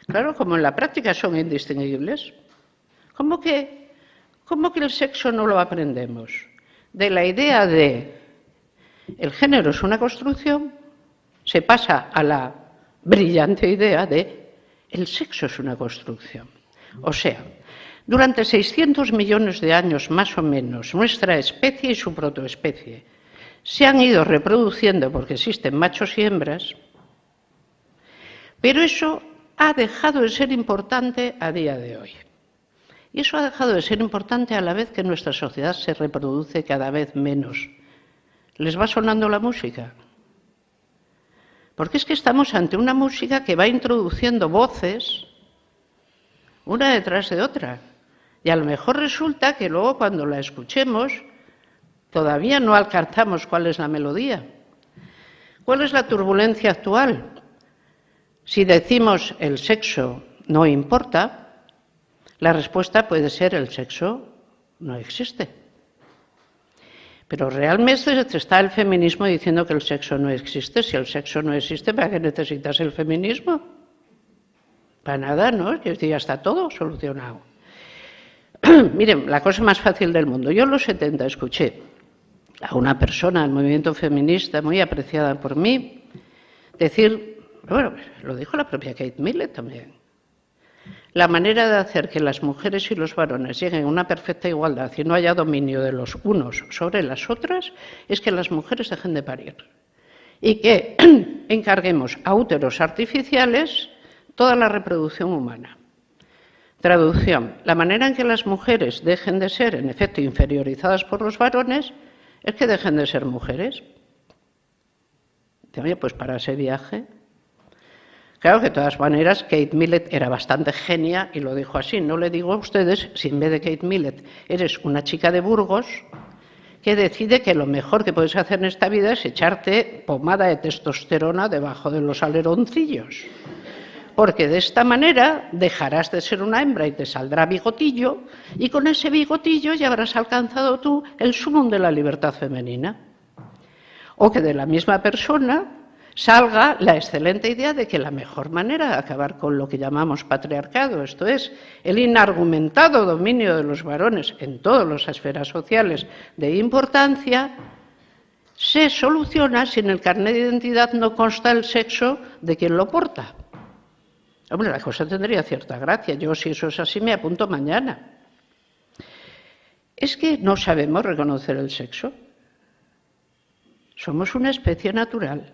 Claro, como en la práctica son indistinguibles, ¿cómo que el sexo no lo aprendemos? De la idea de el género es una construcción, se pasa a la brillante idea de el sexo es una construcción. O sea, durante 600 millones de años más o menos, nuestra especie y su protoespecie se han ido reproduciendo porque existen machos y hembras, pero eso ha dejado de ser importante a día de hoy. Y eso ha dejado de ser importante a la vez que nuestra sociedad se reproduce cada vez menos. ¿Les va sonando la música? Porque es que estamos ante una música que va introduciendo voces una detrás de otra. Y a lo mejor resulta que luego cuando la escuchemos todavía no alcanzamos cuál es la melodía. ¿Cuál es la turbulencia actual? Si decimos el sexo no importa, la respuesta puede ser el sexo no existe. Pero realmente está el feminismo diciendo que el sexo no existe. Si el sexo no existe, ¿para qué necesitas el feminismo? Para nada, ¿no? Que ya está todo solucionado. Miren, la cosa más fácil del mundo. Yo en los 70 escuché a una persona del movimiento feminista muy apreciada por mí decir, bueno, lo dijo la propia Kate Millett también, la manera de hacer que las mujeres y los varones lleguen a una perfecta igualdad y no haya dominio de los unos sobre las otras es que las mujeres dejen de parir y que encarguemos a úteros artificiales toda la reproducción humana. Traducción, la manera en que las mujeres dejen de ser, en efecto, inferiorizadas por los varones es que dejen de ser mujeres. Oye, pues para ese viaje. Claro que de todas maneras Kate Millett era bastante genia y lo dijo así. No le digo a ustedes si en vez de Kate Millett eres una chica de Burgos que decide que lo mejor que puedes hacer en esta vida es echarte pomada de testosterona debajo de los aleroncillos. Porque de esta manera dejarás de ser una hembra y te saldrá bigotillo y con ese bigotillo ya habrás alcanzado tú el sumum de la libertad femenina. O que de la misma persona salga la excelente idea de que la mejor manera de acabar con lo que llamamos patriarcado, esto es, el inargumentado dominio de los varones en todas las esferas sociales de importancia, se soluciona si en el carnet de identidad no consta el sexo de quien lo porta. Hombre, la cosa tendría cierta gracia. Yo, si eso es así, me apunto mañana. Es que no sabemos reconocer el sexo. Somos una especie natural.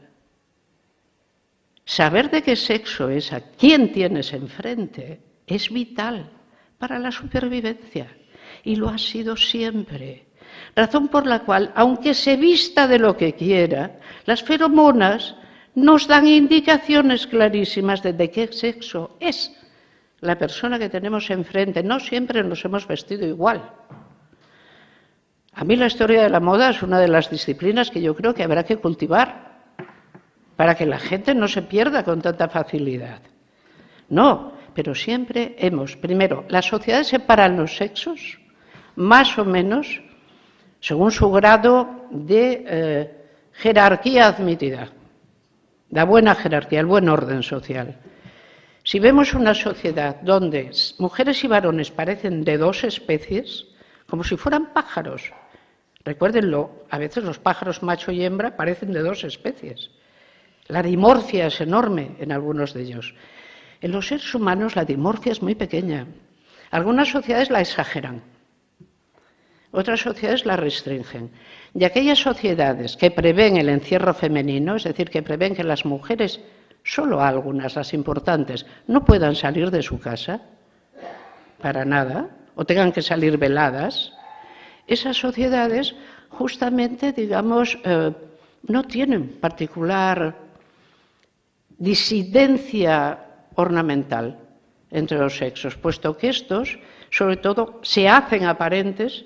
Saber de qué sexo es a quién tienes enfrente es vital para la supervivencia y lo ha sido siempre. Razón por la cual, aunque se vista de lo que quiera, las feromonas nos dan indicaciones clarísimas de qué sexo es la persona que tenemos enfrente. No siempre nos hemos vestido igual. A mí la historia de la moda es una de las disciplinas que yo creo que habrá que cultivar para que la gente no se pierda con tanta facilidad. No, pero siempre primero, las sociedades separan los sexos, más o menos, según su grado de jerarquía admitida, la buena jerarquía, el buen orden social. Si vemos una sociedad donde mujeres y varones parecen de dos especies, como si fueran pájaros, recuérdenlo, a veces los pájaros macho y hembra parecen de dos especies. La dimorfia es enorme en algunos de ellos. En los seres humanos la dimorfia es muy pequeña. Algunas sociedades la exageran, otras sociedades la restringen. Y aquellas sociedades que prevén el encierro femenino, es decir, que prevén que las mujeres, solo algunas, las importantes, no puedan salir de su casa, para nada, o tengan que salir veladas, esas sociedades justamente, digamos, no tienen particular disidencia ornamental entre los sexos, puesto que estos, sobre todo, se hacen aparentes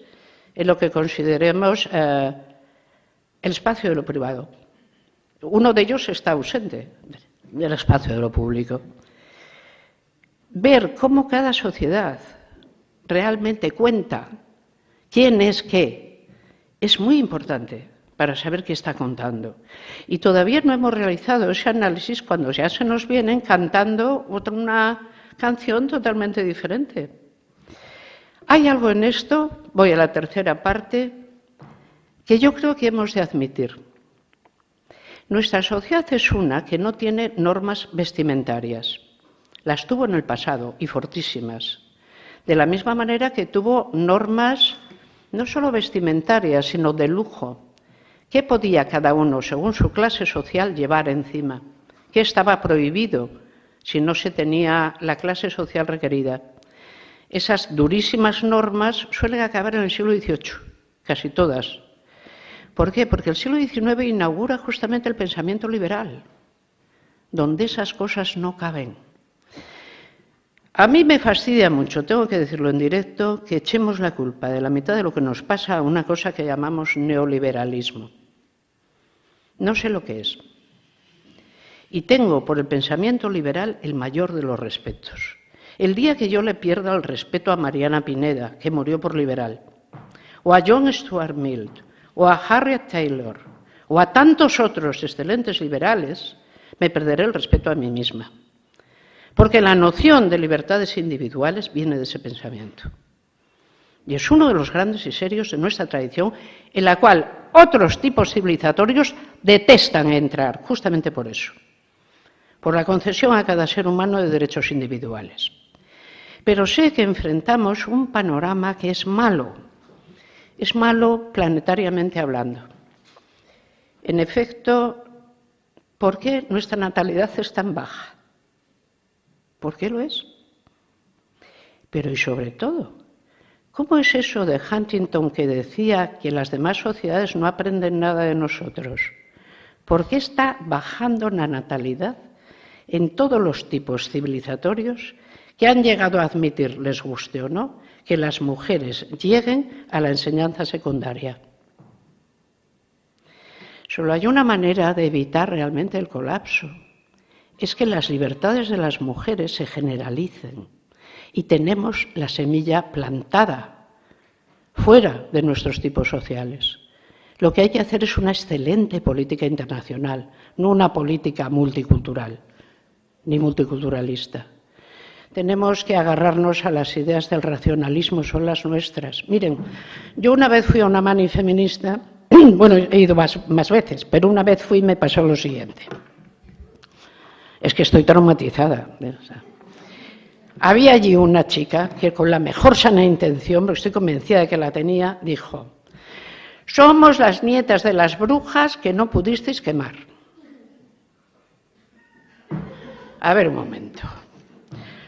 en lo que consideremos el espacio de lo privado. Uno de ellos está ausente del espacio de lo público. Ver cómo cada sociedad realmente cuenta quién es qué es muy importante para saber qué está contando. Y todavía no hemos realizado ese análisis cuando ya se nos vienen cantando una canción totalmente diferente. Hay algo en esto, voy a la tercera parte, que yo creo que hemos de admitir. Nuestra sociedad es una que no tiene normas vestimentarias. Las tuvo en el pasado, y fortísimas. De la misma manera que tuvo normas no solo vestimentarias, sino de lujo. ¿Qué podía cada uno, según su clase social, llevar encima? ¿Qué estaba prohibido si no se tenía la clase social requerida? Esas durísimas normas suelen acabar en el siglo XVIII, casi todas. ¿Por qué? Porque el siglo XIX inaugura justamente el pensamiento liberal, donde esas cosas no caben. A mí me fastidia mucho, tengo que decirlo en directo, que echemos la culpa de la mitad de lo que nos pasa a una cosa que llamamos neoliberalismo. No sé lo que es. Y tengo por el pensamiento liberal el mayor de los respetos. El día que yo le pierda el respeto a Mariana Pineda, que murió por liberal, o a John Stuart Mill, o a Harriet Taylor, o a tantos otros excelentes liberales, me perderé el respeto a mí misma. Porque la noción de libertades individuales viene de ese pensamiento. Y es uno de los grandes y serios de nuestra tradición, en la cual otros tipos civilizatorios detestan entrar, justamente por eso. Por la concesión a cada ser humano de derechos individuales. Pero sé que enfrentamos un panorama que es malo planetariamente hablando. En efecto, ¿por qué nuestra natalidad es tan baja? ¿Por qué lo es? Pero y sobre todo, ¿cómo es eso de Huntington que decía que las demás sociedades no aprenden nada de nosotros? ¿Por qué está bajando la natalidad en todos los tipos civilizatorios que han llegado a admitir, les guste o no, que las mujeres lleguen a la enseñanza secundaria? Solo hay una manera de evitar realmente el colapso. Es que las libertades de las mujeres se generalicen y tenemos la semilla plantada fuera de nuestros tipos sociales. Lo que hay que hacer es una excelente política internacional, no una política multicultural ni multiculturalista. Tenemos que agarrarnos a las ideas del racionalismo, son las nuestras. Miren, yo una vez fui a una mani feminista bueno, he ido más veces, pero una vez fui y me pasó lo siguiente. Es que estoy traumatizada. Había allí una chica que con la mejor sana intención, porque estoy convencida de que la tenía, dijo: somos las nietas de las brujas que no pudisteis quemar. A ver un momento.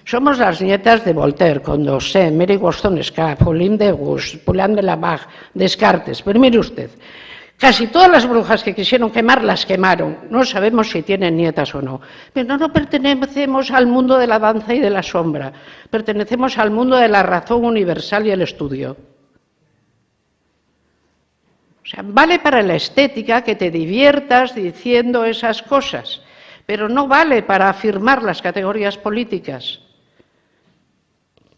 Somos las nietas de Voltaire, Condorcet, Mary Wollstonecraft, Pauline de Gus, Poulain de Lamarck, Descartes. Pero mire usted, casi todas las brujas que quisieron quemar, las quemaron. No sabemos si tienen nietas o no. Pero no pertenecemos al mundo de la danza y de la sombra. Pertenecemos al mundo de la razón universal y el estudio. O sea, vale para la estética que te diviertas diciendo esas cosas, pero no vale para afirmar las categorías políticas,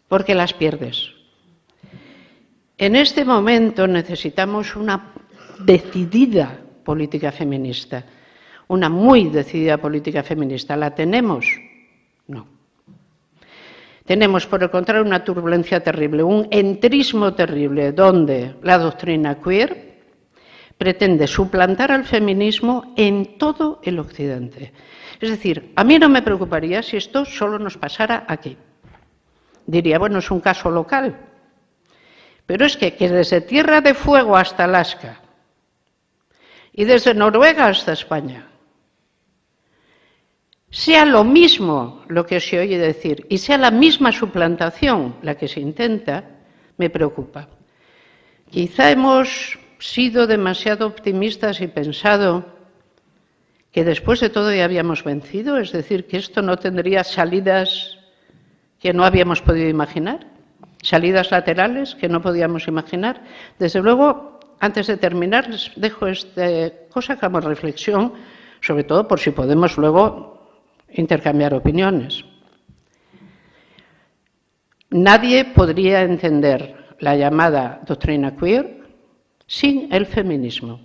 porque las pierdes. En este momento necesitamos una decidida política feminista, una muy decidida política feminista. ¿La tenemos? No. Tenemos, por el contrario, una turbulencia terrible, un entrismo terrible, donde la doctrina queer pretende suplantar al feminismo en todo el Occidente. Es decir, a mí no me preocuparía si esto solo nos pasara aquí. Diría, bueno, es un caso local. Pero es que desde Tierra de Fuego hasta Alaska y desde Noruega hasta España sea lo mismo lo que se oye decir y sea la misma suplantación la que se intenta, me preocupa. Quizá hemos sido demasiado optimistas y pensado que después de todo ya habíamos vencido, es decir, que esto no tendría salidas que no habíamos podido imaginar, salidas laterales que no podíamos imaginar. Desde luego, antes de terminar, les dejo esta cosa como reflexión, sobre todo por si podemos luego intercambiar opiniones. Nadie podría entender la llamada doctrina queer sin el feminismo.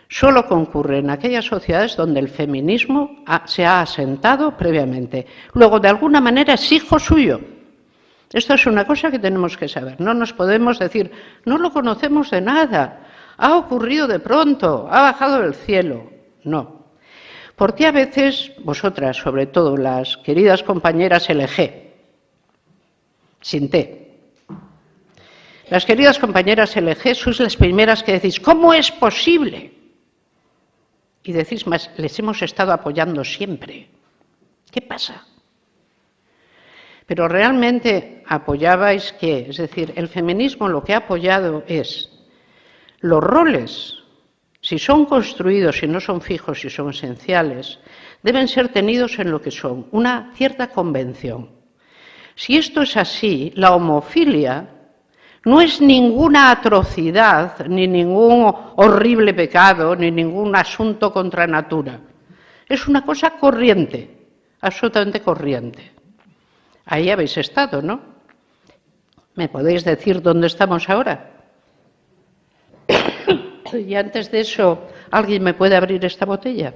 Solo concurre en aquellas sociedades donde el feminismo se ha asentado previamente. Luego, de alguna manera, es hijo suyo. Esto es una cosa que tenemos que saber. No nos podemos decir, no lo conocemos de nada, ha ocurrido de pronto, ha bajado del cielo. No. Porque a veces, vosotras, sobre todo las queridas compañeras LG, sin T, las queridas compañeras LG, sois las primeras que decís, ¿cómo es posible? Y decís más, les hemos estado apoyando siempre. ¿Qué pasa? Pero realmente apoyabais ¿qué? Es decir, el feminismo lo que ha apoyado es los roles, si son construidos, si no son fijos, si son esenciales, deben ser tenidos en lo que son, una cierta convención. Si esto es así, la homofilia no es ninguna atrocidad, ni ningún horrible pecado, ni ningún asunto contra natura. Es una cosa corriente, absolutamente corriente. Ahí habéis estado, ¿no? ¿Me podéis decir dónde estamos ahora? Y antes de eso, ¿alguien me puede abrir esta botella?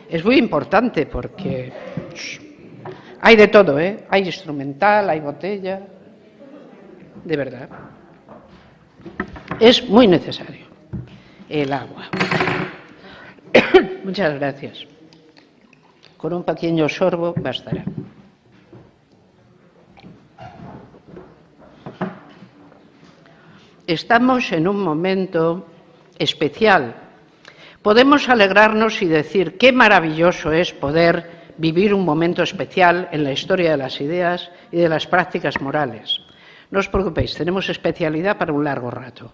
Es muy importante porque hay de todo, ¿eh? Hay instrumental, hay botella. De verdad. Es muy necesario el agua. Muchas gracias. Con un pequeño sorbo bastará. Estamos en un momento especial. Podemos alegrarnos y decir qué maravilloso es poder vivir un momento especial en la historia de las ideas y de las prácticas morales. No os preocupéis, tenemos especialidad para un largo rato.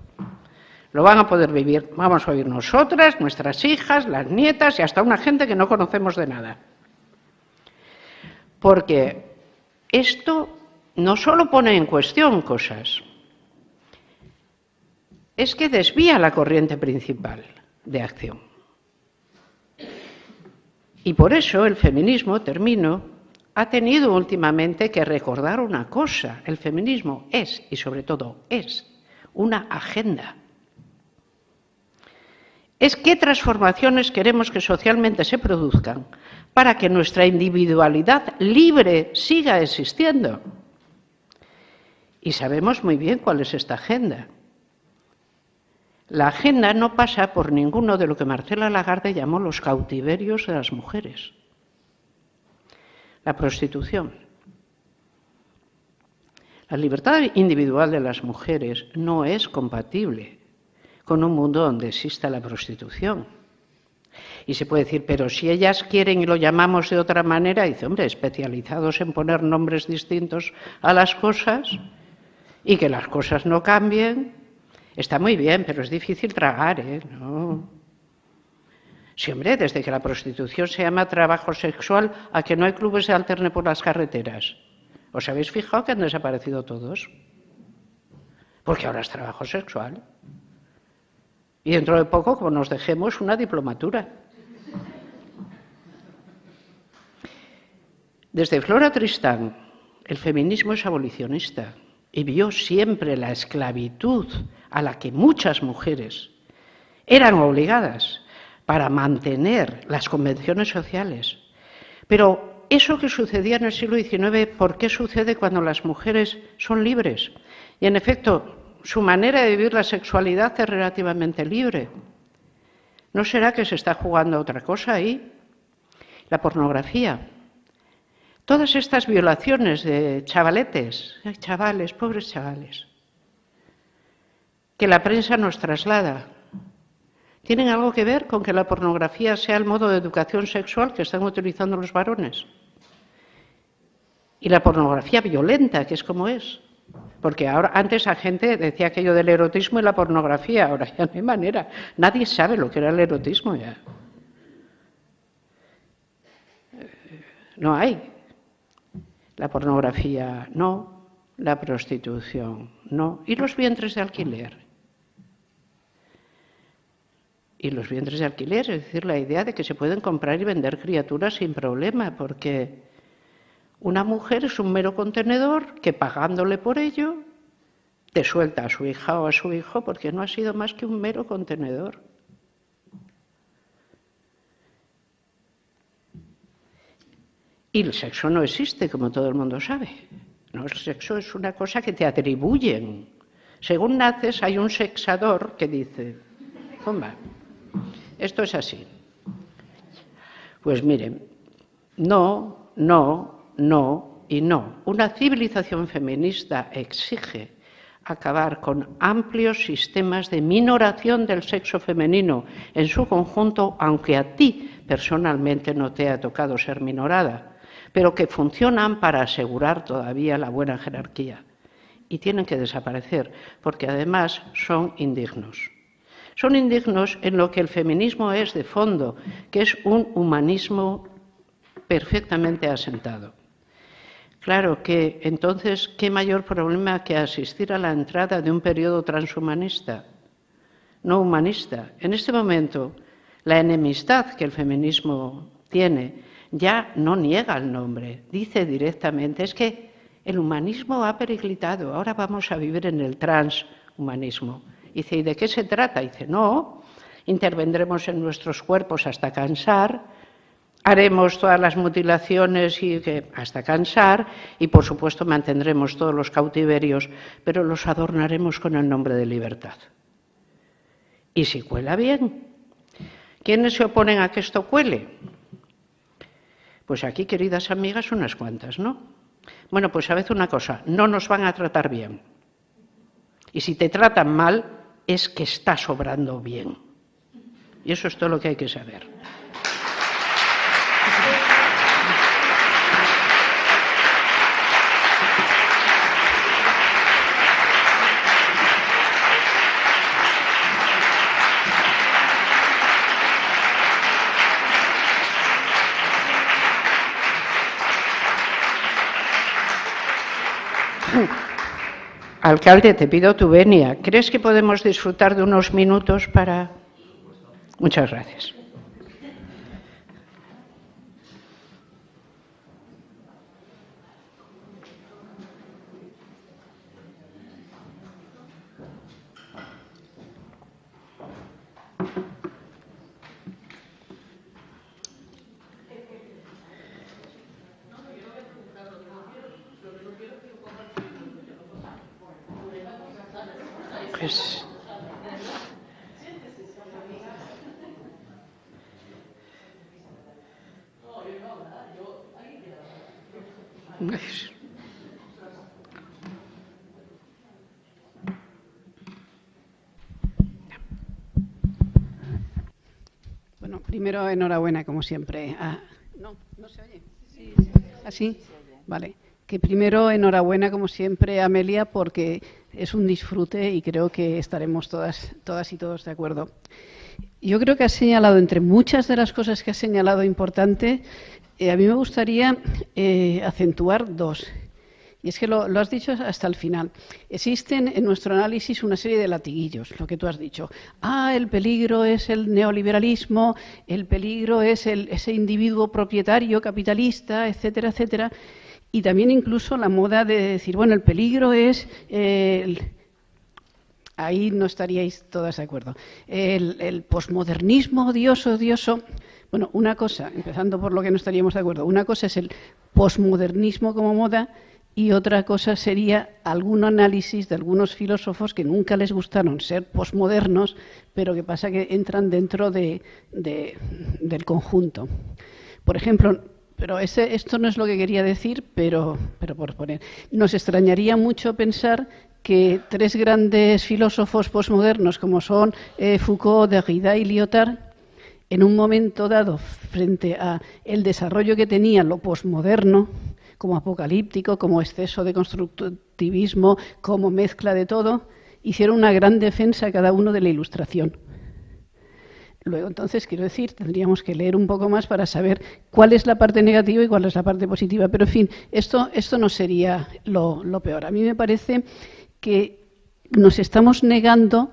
Lo van a poder vivir, vamos a vivir nosotras, nuestras hijas, las nietas y hasta una gente que no conocemos de nada. Porque esto no solo pone en cuestión cosas, es que desvía la corriente principal de acción. Y por eso el feminismo, termino, ha tenido últimamente que recordar una cosa. El feminismo es, y sobre todo es, una agenda. Es qué transformaciones queremos que socialmente se produzcan para que nuestra individualidad libre siga existiendo. Y sabemos muy bien cuál es esta agenda. La agenda no pasa por ninguno de lo que Marcela Lagarde llamó los cautiverios de las mujeres. La prostitución. La libertad individual de las mujeres no es compatible con un mundo donde exista la prostitución. Y se puede decir, pero si ellas quieren y lo llamamos de otra manera, dice, hombre, especializados en poner nombres distintos a las cosas y que las cosas no cambien, está muy bien, pero es difícil tragar, ¿eh? No. Sí, hombre, desde que la prostitución se llama trabajo sexual a que no hay clubes de alterne por las carreteras. ¿Os habéis fijado que han desaparecido todos? Porque ahora es trabajo sexual. Y dentro de poco, como nos dejemos, una diplomatura. Desde Flora Tristán, el feminismo es abolicionista y vio siempre la esclavitud a la que muchas mujeres eran obligadas para mantener las convenciones sociales. Pero eso que sucedía en el siglo XIX, ¿por qué sucede cuando las mujeres son libres? Y en efecto, su manera de vivir la sexualidad es relativamente libre. ¿No será que se está jugando a otra cosa ahí? La pornografía. Todas estas violaciones de chavaletes, chavales, pobres chavales, que la prensa nos traslada, ¿tienen algo que ver con que la pornografía sea el modo de educación sexual que están utilizando los varones? Y la pornografía violenta, que es como es. Porque ahora, antes la gente decía aquello del erotismo y la pornografía, ahora ya no hay manera. Nadie sabe lo que era el erotismo ya. No hay. La pornografía no, la prostitución no. ¿Y los vientres de alquiler? Y los vientres de alquiler, es decir, la idea de que se pueden comprar y vender criaturas sin problema, porque una mujer es un mero contenedor que pagándole por ello te suelta a su hija o a su hijo porque no ha sido más que un mero contenedor. Y el sexo no existe, como todo el mundo sabe. No, el sexo es una cosa que te atribuyen. Según naces hay un sexador que dice, hombre, esto es así. Pues miren, no, no, no y no. Una civilización feminista exige acabar con amplios sistemas de minoración del sexo femenino en su conjunto, aunque a ti personalmente no te ha tocado ser minorada, pero que funcionan para asegurar todavía la buena jerarquía. Y tienen que desaparecer, porque además son indignos. Son indignos en lo que el feminismo es de fondo, que es un humanismo perfectamente asentado. Claro que entonces, ¿qué mayor problema que asistir a la entrada de un periodo transhumanista, no humanista? En este momento, la enemistad que el feminismo tiene ya no niega el nombre, dice directamente, es que el humanismo ha periclitado, ahora vamos a vivir en el transhumanismo. Dice, ¿y de qué se trata? Dice, no, intervendremos en nuestros cuerpos hasta cansar, haremos todas las mutilaciones hasta cansar y, por supuesto, mantendremos todos los cautiverios, pero los adornaremos con el nombre de libertad. Y si cuela bien. ¿Quiénes se oponen a que esto cuele? Pues aquí, queridas amigas, unas cuantas, ¿no? Bueno, pues sabed una cosa, no nos van a tratar bien. Y si te tratan mal, es que está sobrando bien. Y eso es todo lo que hay que saber. Alcalde, te pido tu venia. ¿Crees que podemos disfrutar de unos minutos para...? Muchas gracias. Bueno, primero enhorabuena, como siempre. ¿No se oye? Sí. ¿Así? Vale. Que primero enhorabuena, como siempre, Amelia, porque es un disfrute y creo que estaremos todas y todos de acuerdo. Yo creo que has señalado, entre muchas de las cosas que has señalado importante, a mí me gustaría acentuar dos. Y es que lo has dicho hasta el final. Existen en nuestro análisis una serie de latiguillos, lo que tú has dicho. El peligro es el neoliberalismo, el peligro es ese individuo propietario, capitalista, etcétera, etcétera. Y también incluso la moda de decir, bueno, el peligro es... Ahí no estaríais todas de acuerdo. El posmodernismo odioso. Bueno, una cosa, empezando por lo que no estaríamos de acuerdo, una cosa es el posmodernismo como moda y otra cosa sería algún análisis de algunos filósofos que nunca les gustaron ser posmodernos, pero que pasa que entran dentro del conjunto. Por ejemplo, pero esto no es lo que quería decir, pero por poner. Nos extrañaría mucho pensar que tres grandes filósofos posmodernos como son Foucault, Derrida y Lyotard, en un momento dado, frente a el desarrollo que tenía lo posmoderno, como apocalíptico, como exceso de constructivismo, como mezcla de todo, hicieron una gran defensa cada uno de la Ilustración. Luego, entonces, quiero decir, tendríamos que leer un poco más para saber cuál es la parte negativa y cuál es la parte positiva. Pero, en fin, esto no sería lo peor. A mí me parece que nos estamos negando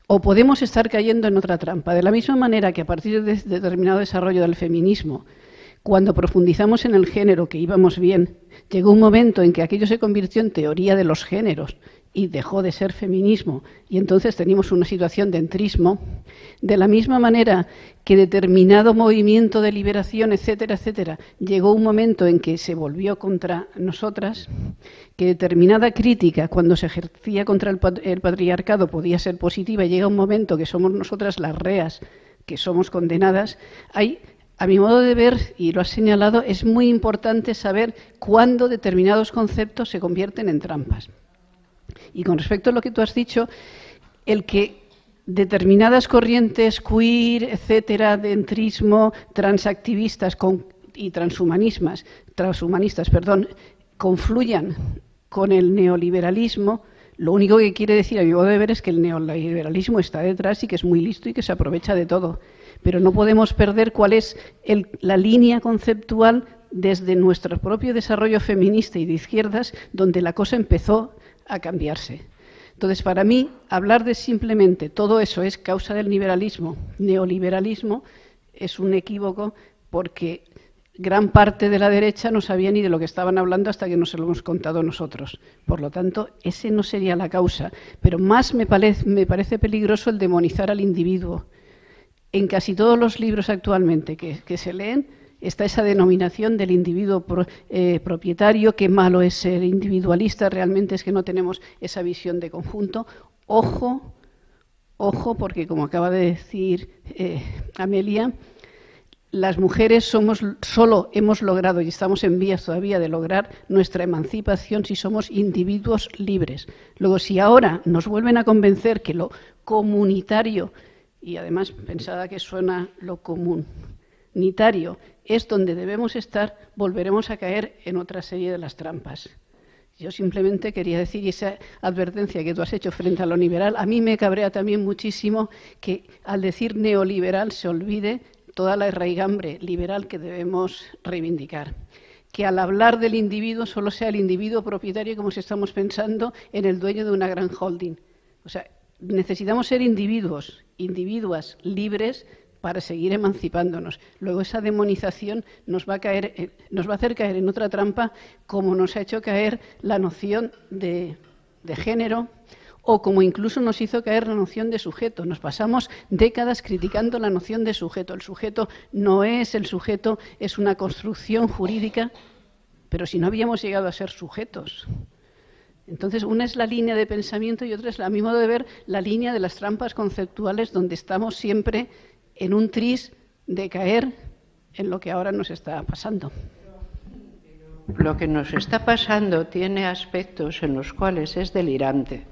o podemos estar cayendo en otra trampa. De la misma manera que a partir de determinado desarrollo del feminismo, cuando profundizamos en el género, que íbamos bien, llegó un momento en que aquello se convirtió en teoría de los géneros y dejó de ser feminismo, y entonces teníamos una situación de entrismo. De la misma manera que determinado movimiento de liberación, etcétera, etcétera, llegó un momento en que se volvió contra nosotras, que determinada crítica, cuando se ejercía contra el patriarcado, podía ser positiva, y llega un momento que somos nosotras las reas, que somos condenadas. Hay, a mi modo de ver, y lo has señalado, es muy importante saber cuándo determinados conceptos se convierten en trampas. Y con respecto a lo que tú has dicho, el que determinadas corrientes queer, etcétera, de entrismo, transactivistas y transhumanistas, confluyan con el neoliberalismo, lo único que quiere decir, a mi modo de ver, es que el neoliberalismo está detrás y que es muy listo y que se aprovecha de todo. Pero no podemos perder cuál es la línea conceptual desde nuestro propio desarrollo feminista y de izquierdas, donde la cosa empezó a cambiarse. Entonces, para mí, hablar de simplemente todo eso es causa del neoliberalismo, es un equívoco, porque gran parte de la derecha no sabía ni de lo que estaban hablando hasta que nos lo hemos contado nosotros. Por lo tanto, ese no sería la causa. Pero más me parece peligroso el demonizar al individuo. En casi todos los libros actualmente que se leen está esa denominación del individuo propietario, qué malo es ser individualista, realmente es que no tenemos esa visión de conjunto. Ojo, porque como acaba de decir Amelia, las mujeres solo hemos logrado y estamos en vías todavía de lograr nuestra emancipación si somos individuos libres. Luego, si ahora nos vuelven a convencer que lo comunitario, y además pensada que suena lo comunitario, es donde debemos estar, volveremos a caer en otra serie de las trampas. Yo simplemente quería decir, y esa advertencia que tú has hecho frente a lo liberal, a mí me cabrea también muchísimo que al decir neoliberal se olvide toda la raigambre liberal que debemos reivindicar. Que al hablar del individuo solo sea el individuo propietario, como si estamos pensando en el dueño de una gran holding. O sea, necesitamos ser individuas libres para seguir emancipándonos. Luego esa demonización nos va a hacer caer en otra trampa, como nos ha hecho caer la noción de género, o como incluso nos hizo caer la noción de sujeto. Nos pasamos décadas criticando la noción de sujeto. El sujeto no es el sujeto, es una construcción jurídica, pero si no habíamos llegado a ser sujetos. Entonces, una es la línea de pensamiento y otra es, a mi modo de ver, la línea de las trampas conceptuales, donde estamos siempre en un tris de caer en lo que ahora nos está pasando. lo que nos está pasando tiene aspectos en los cuales es delirante.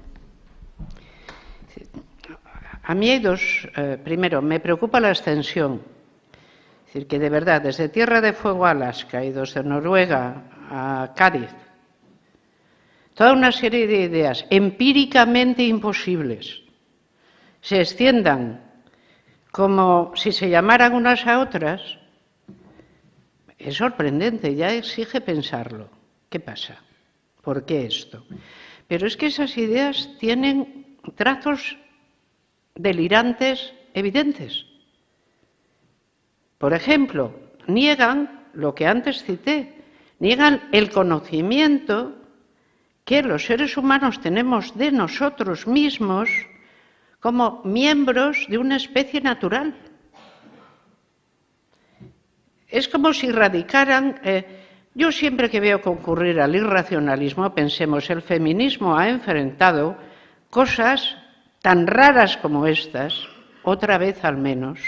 A mí hay dos. Primero, me preocupa la extensión. Es decir, que de verdad, desde Tierra de Fuego a Alaska y desde Noruega a Cádiz, toda una serie de ideas empíricamente imposibles se extiendan como si se llamaran unas a otras, es sorprendente, ya exige pensarlo. ¿Qué pasa? ¿Por qué esto? Pero es que esas ideas tienen trazos delirantes evidentes. Por ejemplo, niegan lo que antes cité, niegan el conocimiento que los seres humanos tenemos de nosotros mismos como miembros de una especie natural. Es como si radicaran. Yo siempre que veo concurrir al irracionalismo, pensemos, el feminismo ha enfrentado cosas tan raras como estas, otra vez al menos.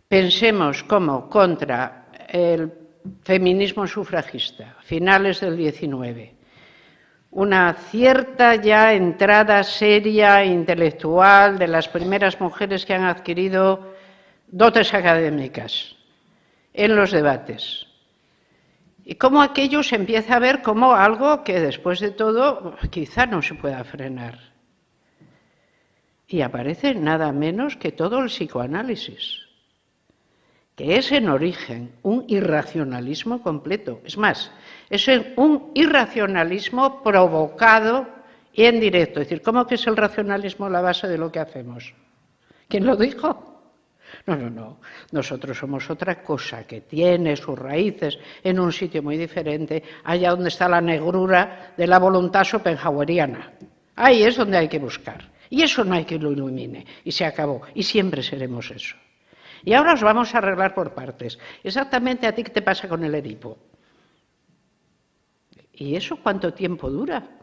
Pensemos como contra el feminismo sufragista, finales del XIX, una cierta ya entrada seria, intelectual, de las primeras mujeres que han adquirido dotes académicas en los debates. Y cómo aquello se empieza a ver como algo que después de todo quizá no se pueda frenar. Y aparece nada menos que todo el psicoanálisis, que es en origen un irracionalismo completo. Es más, es un irracionalismo provocado y en directo. Es decir, ¿cómo que es el racionalismo la base de lo que hacemos? ¿Quién lo dijo? No. Nosotros somos otra cosa que tiene sus raíces en un sitio muy diferente, allá donde está la negrura de la voluntad schopenhaueriana. Ahí es donde hay que buscar. Y eso no hay que lo ilumine. Y se acabó. Y siempre seremos eso. Y ahora os vamos a arreglar por partes. Exactamente a ti qué te pasa con el Edipo. ¿Y eso cuánto tiempo dura?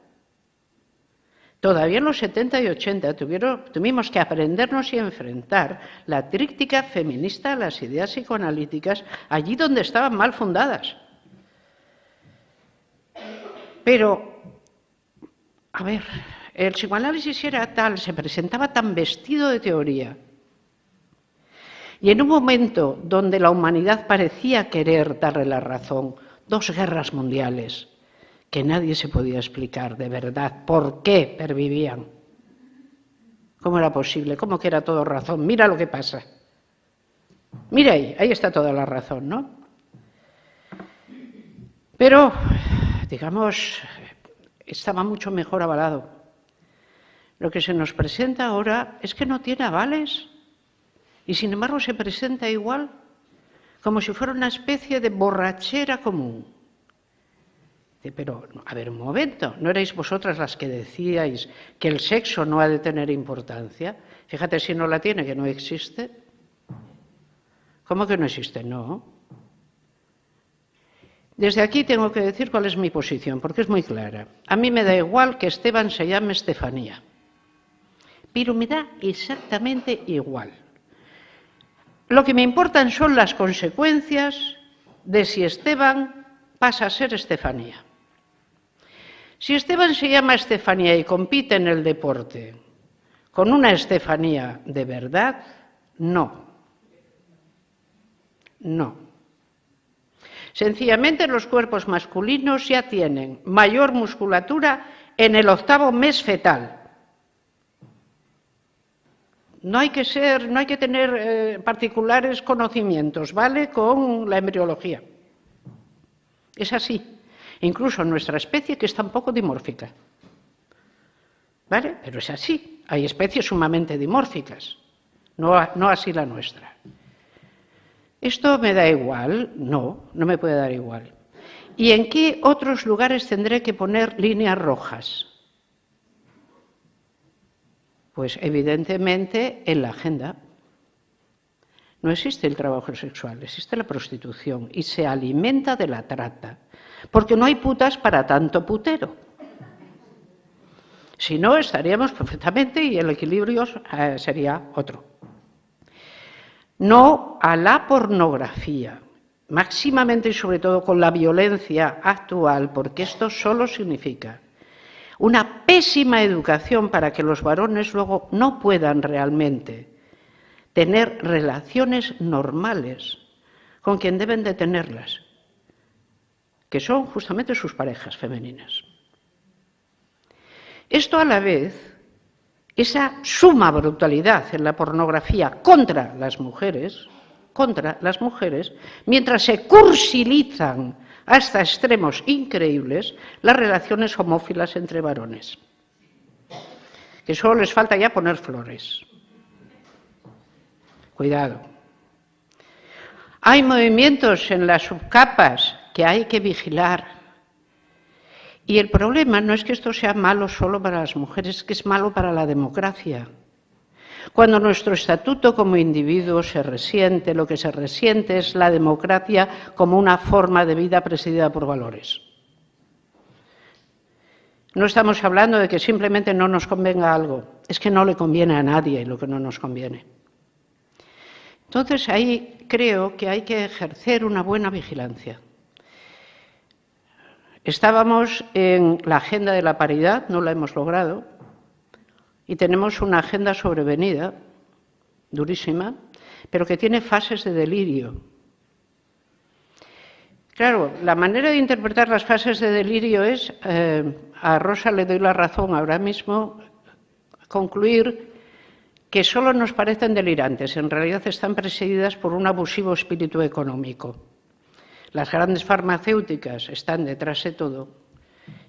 Todavía en los 70 y 80 tuvimos que aprendernos y enfrentar la tríptica feminista a las ideas psicoanalíticas allí donde estaban mal fundadas. Pero, a ver, el psicoanálisis era tal, se presentaba tan vestido de teoría. Y en un momento donde la humanidad parecía querer darle la razón, 2 guerras mundiales, que nadie se podía explicar de verdad por qué pervivían. ¿Cómo era posible? ¿Cómo que era todo razón? Mira lo que pasa. Mira ahí está toda la razón, ¿no? Pero, digamos, estaba mucho mejor avalado. Lo que se nos presenta ahora es que no tiene avales y sin embargo se presenta igual, como si fuera una especie de borrachera común. Pero, a ver, un momento, ¿no erais vosotras las que decíais que el sexo no ha de tener importancia? Fíjate si no la tiene, que no existe. ¿Cómo que no existe? No. Desde aquí tengo que decir cuál es mi posición, porque es muy clara. A mí me da igual que Esteban se llame Estefanía, pero me da exactamente igual. Lo que me importan son las consecuencias de si Esteban pasa a ser Estefanía. Si Esteban se llama Estefanía y compite en el deporte con una Estefanía de verdad, no. No. Sencillamente los cuerpos masculinos ya tienen mayor musculatura en el 8º mes fetal. No hay que tener particulares conocimientos, ¿vale? Con la embriología. Es así. Incluso nuestra especie, que está un poco dimórfica. ¿Vale? Pero es así. Hay especies sumamente dimórficas. No así la nuestra. ¿Esto me da igual? No me puede dar igual. ¿Y en qué otros lugares tendré que poner líneas rojas? Pues evidentemente en la agenda. No existe el trabajo sexual, existe la prostitución y se alimenta de la trata. Porque no hay putas para tanto putero. Si no, estaríamos perfectamente y el equilibrio sería otro. No a la pornografía. máximamente y sobre todo con la violencia actual, porque esto solo significa una pésima educación para que los varones luego no puedan realmente tener relaciones normales con quien deben de tenerlas, que son justamente sus parejas femeninas. Esto a la vez, esa suma brutalidad en la pornografía contra las mujeres, mientras se cursilizan hasta extremos increíbles las relaciones homófilas entre varones, que solo les falta ya poner flores. Cuidado. Hay movimientos en las subcapas que hay que vigilar. Y el problema no es que esto sea malo solo para las mujeres, es que es malo para la democracia. Cuando nuestro estatuto como individuo se resiente, lo que se resiente es la democracia como una forma de vida presidida por valores. No estamos hablando de que simplemente no nos convenga algo, es que no le conviene a nadie lo que no nos conviene. Entonces ahí creo que hay que ejercer una buena vigilancia. Estábamos en la agenda de la paridad, no la hemos logrado, y tenemos una agenda sobrevenida, durísima, pero que tiene fases de delirio. Claro, la manera de interpretar las fases de delirio es, a Rosa le doy la razón ahora mismo, concluir que solo nos parecen delirantes, en realidad están presididas por un abusivo espíritu económico. Las grandes farmacéuticas están detrás de todo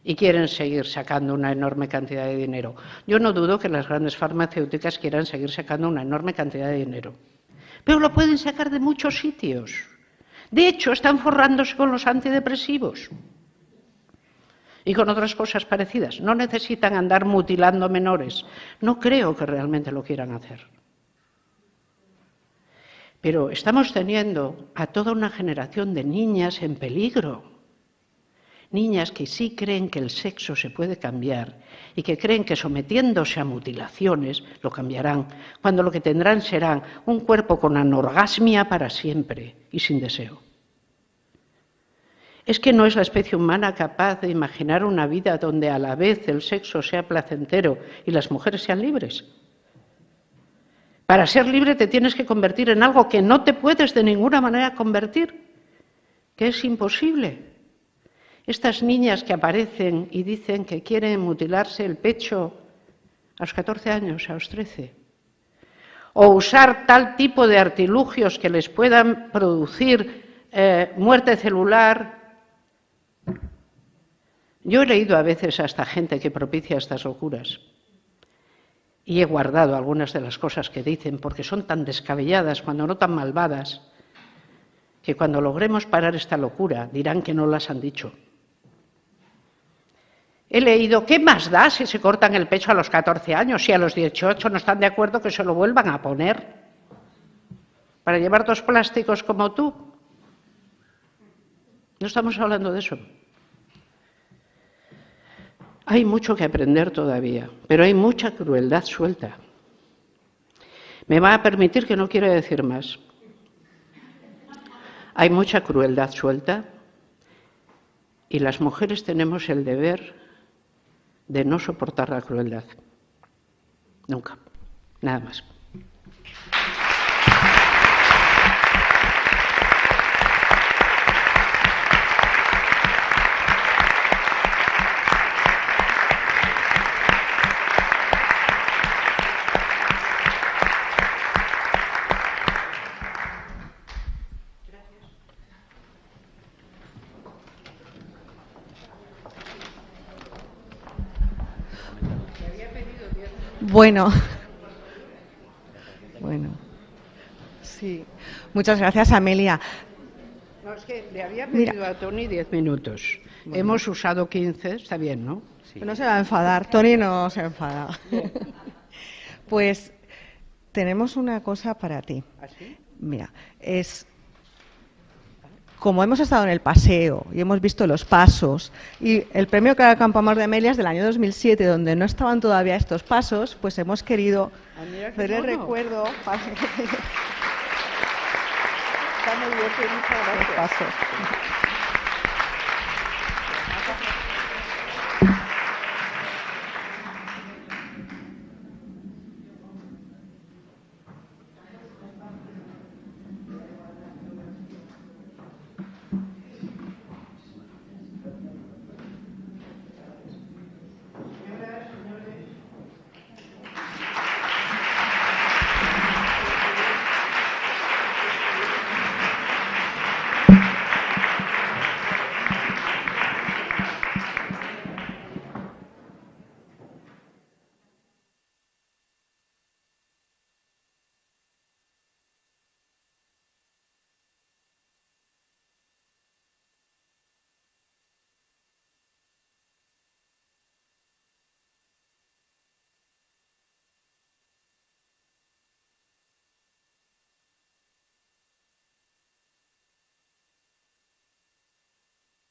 y quieren seguir sacando una enorme cantidad de dinero. Yo no dudo que las grandes farmacéuticas quieran seguir sacando una enorme cantidad de dinero, pero lo pueden sacar de muchos sitios. De hecho, están forrándose con los antidepresivos y con otras cosas parecidas. No necesitan andar mutilando menores. No creo que realmente lo quieran hacer. Pero estamos teniendo a toda una generación de niñas en peligro. Niñas que sí creen que el sexo se puede cambiar y que creen que sometiéndose a mutilaciones lo cambiarán, cuando lo que tendrán serán un cuerpo con anorgasmia para siempre y sin deseo. ¿Es que no es la especie humana capaz de imaginar una vida donde a la vez el sexo sea placentero y las mujeres sean libres? Para ser libre te tienes que convertir en algo que no te puedes de ninguna manera convertir, que es imposible. Estas niñas que aparecen y dicen que quieren mutilarse el pecho a los 14 años, a los 13, o usar tal tipo de artilugios que les puedan producir muerte celular. Yo he leído a veces a esta gente que propicia estas locuras y he guardado algunas de las cosas que dicen porque son tan descabelladas, cuando no tan malvadas, que cuando logremos parar esta locura dirán que no las han dicho. He leído, ¿qué más da si se cortan el pecho a los 14 años? Si a los 18 no están de acuerdo, que se lo vuelvan a poner. ¿Para llevar 2 plásticos como tú? No estamos hablando de eso. Hay mucho que aprender todavía, pero hay mucha crueldad suelta. Me va a permitir que no quiero decir más. Hay mucha crueldad suelta y las mujeres tenemos el deber de no soportar la crueldad. Nunca. Nada más. Bueno, sí. Muchas gracias, Amelia. No, es que le había pedido a Tony 10 minutos. Bueno. Hemos usado 15, está bien, ¿no? Sí. No se va a enfadar, Tony no se enfada. Pues tenemos una cosa para ti. ¿Ah, sí? Mira, como hemos estado en el paseo y hemos visto los pasos, y el premio Clara Campoamor de Amelia es del año 2007, donde no estaban todavía estos pasos, pues hemos querido hacer el recuerdo. Está muy bien, muchas gracias. Paso.